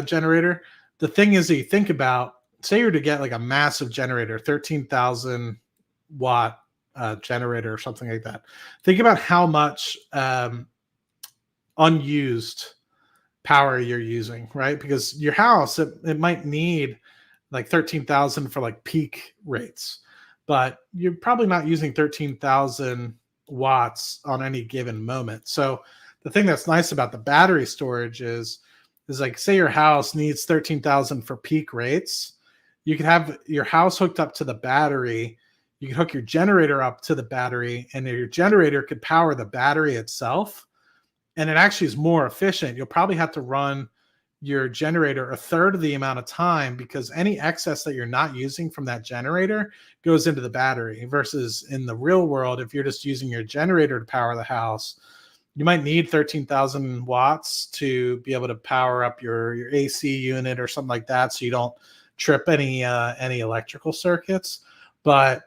generator. The thing is that you think about, say you're to get like a massive generator, 13,000 watt generator or something like that. Think about how much unused power you're using, right? Because your house, it might need like 13,000 for like peak rates, but you're probably not using 13,000 watts on any given moment. So the thing that's nice about the battery storage is like, say your house needs 13,000 for peak rates. You could have your house hooked up to the battery. You can hook your generator up to the battery, and your generator could power the battery itself. And it actually is more efficient. You'll probably have to run your generator a third of the amount of time, because any excess that you're not using from that generator goes into the battery, versus in the real world, if you're just using your generator to power the house, you might need 13,000 watts to be able to power up your AC unit or something like that, so you don't trip any electrical circuits. But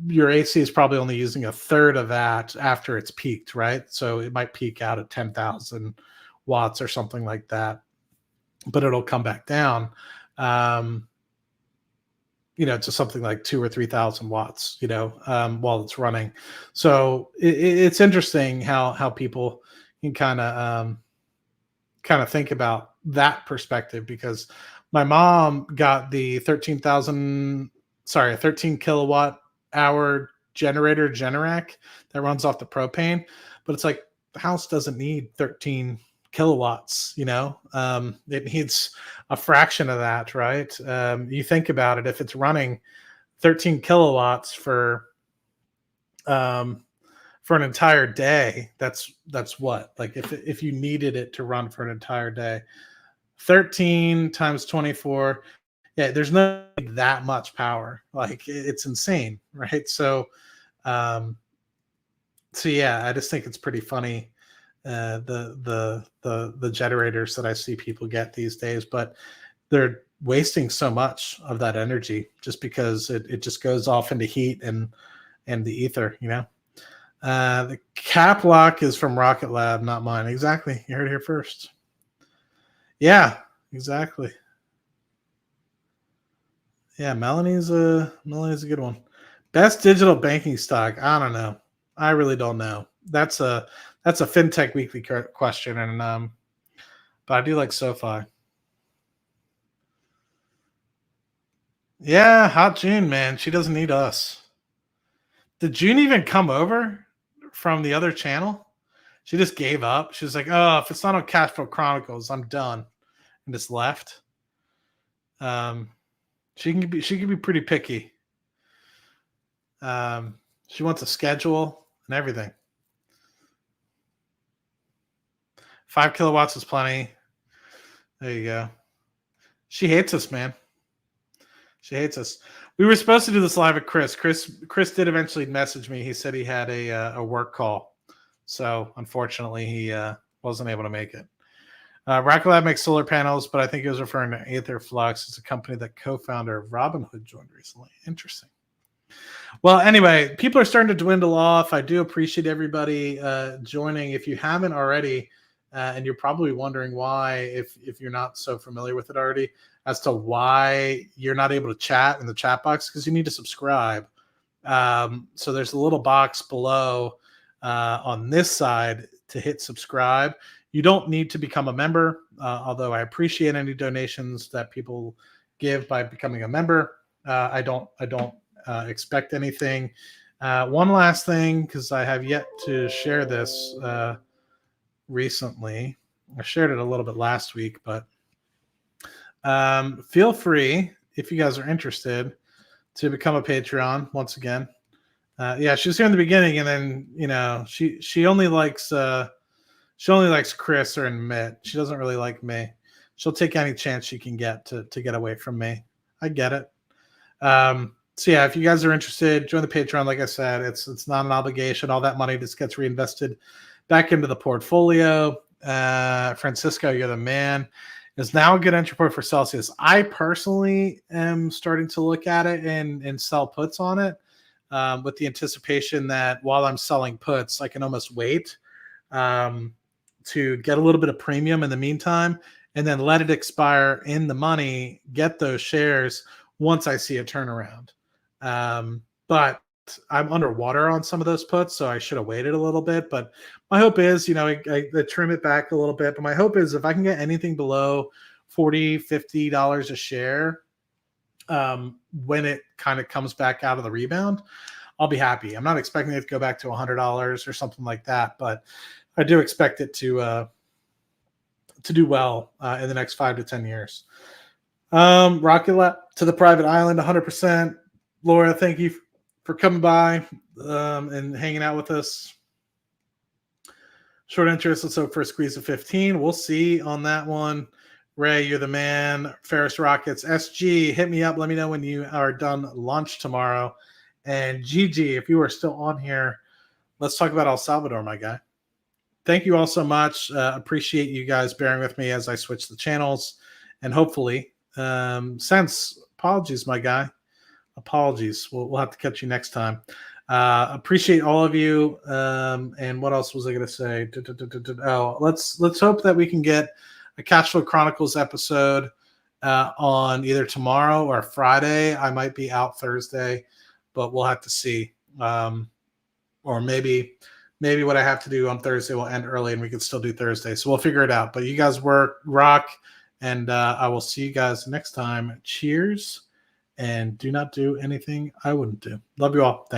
your AC is probably only using a third of that after it's peaked, right? So it might peak out at 10,000 watts or something like that, but it'll come back down, to something like 2,000 or 3,000 watts, while it's running. So it's interesting how people can kind of think about that perspective, because my mom got the 13 kilowatt hour generator, Generac, that runs off the propane, but it's like the house doesn't need 13 kilowatts, it needs a fraction of that, right? You think about it, if it's running 13 kilowatts for an entire day, that's what, like if you needed it to run for an entire day, 13 times 24, yeah, there's not that much power. Like, it's insane, right? So yeah, I just think it's pretty funny, the generators that I see people get these days, but they're wasting so much of that energy just because it just goes off into heat and the ether, The cap lock is from Rocket Lab, not mine. Exactly. You heard it here first. Yeah, exactly. Yeah, Melanie's a good one. Best digital banking stock. I don't know. I really don't know. That's a FinTech Weekly question, and but I do like SoFi. Yeah, hot June, man. She doesn't need us. Did June even come over from the other channel? She just gave up. She was like, "Oh, if it's not on Cashflow Chronicles, I'm done," and just left. She can be pretty picky. She wants a schedule and everything. 5 kilowatts is plenty. There you go. She hates us, man. She hates us. We were supposed to do this live at Chris. Chris did eventually message me. He said he had a work call, so unfortunately he wasn't able to make it. Rocket Lab makes solar panels, but I think he was referring to Aetherflux. It's a company that co-founder of Robinhood joined recently. Interesting. Well, anyway, people are starting to dwindle off. I do appreciate everybody joining. If you haven't already, and you're probably wondering why, if you're not so familiar with it already, as to why you're not able to chat in the chat box, because you need to subscribe. So there's a little box below on this side to hit subscribe. You don't need to become a member, although I appreciate any donations that people give by becoming a member. I don't expect anything. One last thing, because I have yet to share this recently. I shared it a little bit last week, but feel free, if you guys are interested, to become a Patreon once again. Yeah, she was here in the beginning, and then she only likes Chris or Mitt. She doesn't really like me. She'll take any chance she can get to get away from me. I get it. So yeah, if you guys are interested, join the Patreon. Like I said, it's not an obligation. All that money just gets reinvested back into the portfolio. Francisco, you're the man. Is now a good entry point for Celsius. I personally am starting to look at it and sell puts on it, with the anticipation that while I'm selling puts, I can almost wait to get a little bit of premium in the meantime, and then let it expire in the money, get those shares once I see a turnaround. But I'm underwater on some of those puts, so I should have waited a little bit. But my hope is, I trim it back a little bit. But my hope is if I can get anything below $40, $50 a share, when it kind of comes back out of the rebound, I'll be happy. I'm not expecting it to go back to $100 or something like that, but I do expect it to do well in the next 5 to 10 years. Rocket Lab to the private island, 100%. Laura, thank you for coming by and hanging out with us. Short interest, let's hope for a squeeze of 15. We'll see on that one. Ray, you're the man. Ferris Rockets. SG, hit me up. Let me know when you are done lunch tomorrow. And GG, if you are still on here, let's talk about El Salvador, my guy. Thank you all so much. Appreciate you guys bearing with me as I switch the channels. And hopefully, apologies, my guy. Apologies. We'll have to catch you next time. Appreciate all of you. And what else was I going to say? Let's hope that we can get a Cash Flow Chronicles episode on either tomorrow or Friday. I might be out Thursday, but we'll have to see. Or maybe what I have to do on Thursday will end early and we can still do Thursday. So we'll figure it out. But you guys rock, and I will see you guys next time. Cheers, and do not do anything I wouldn't do. Love you all. Thanks.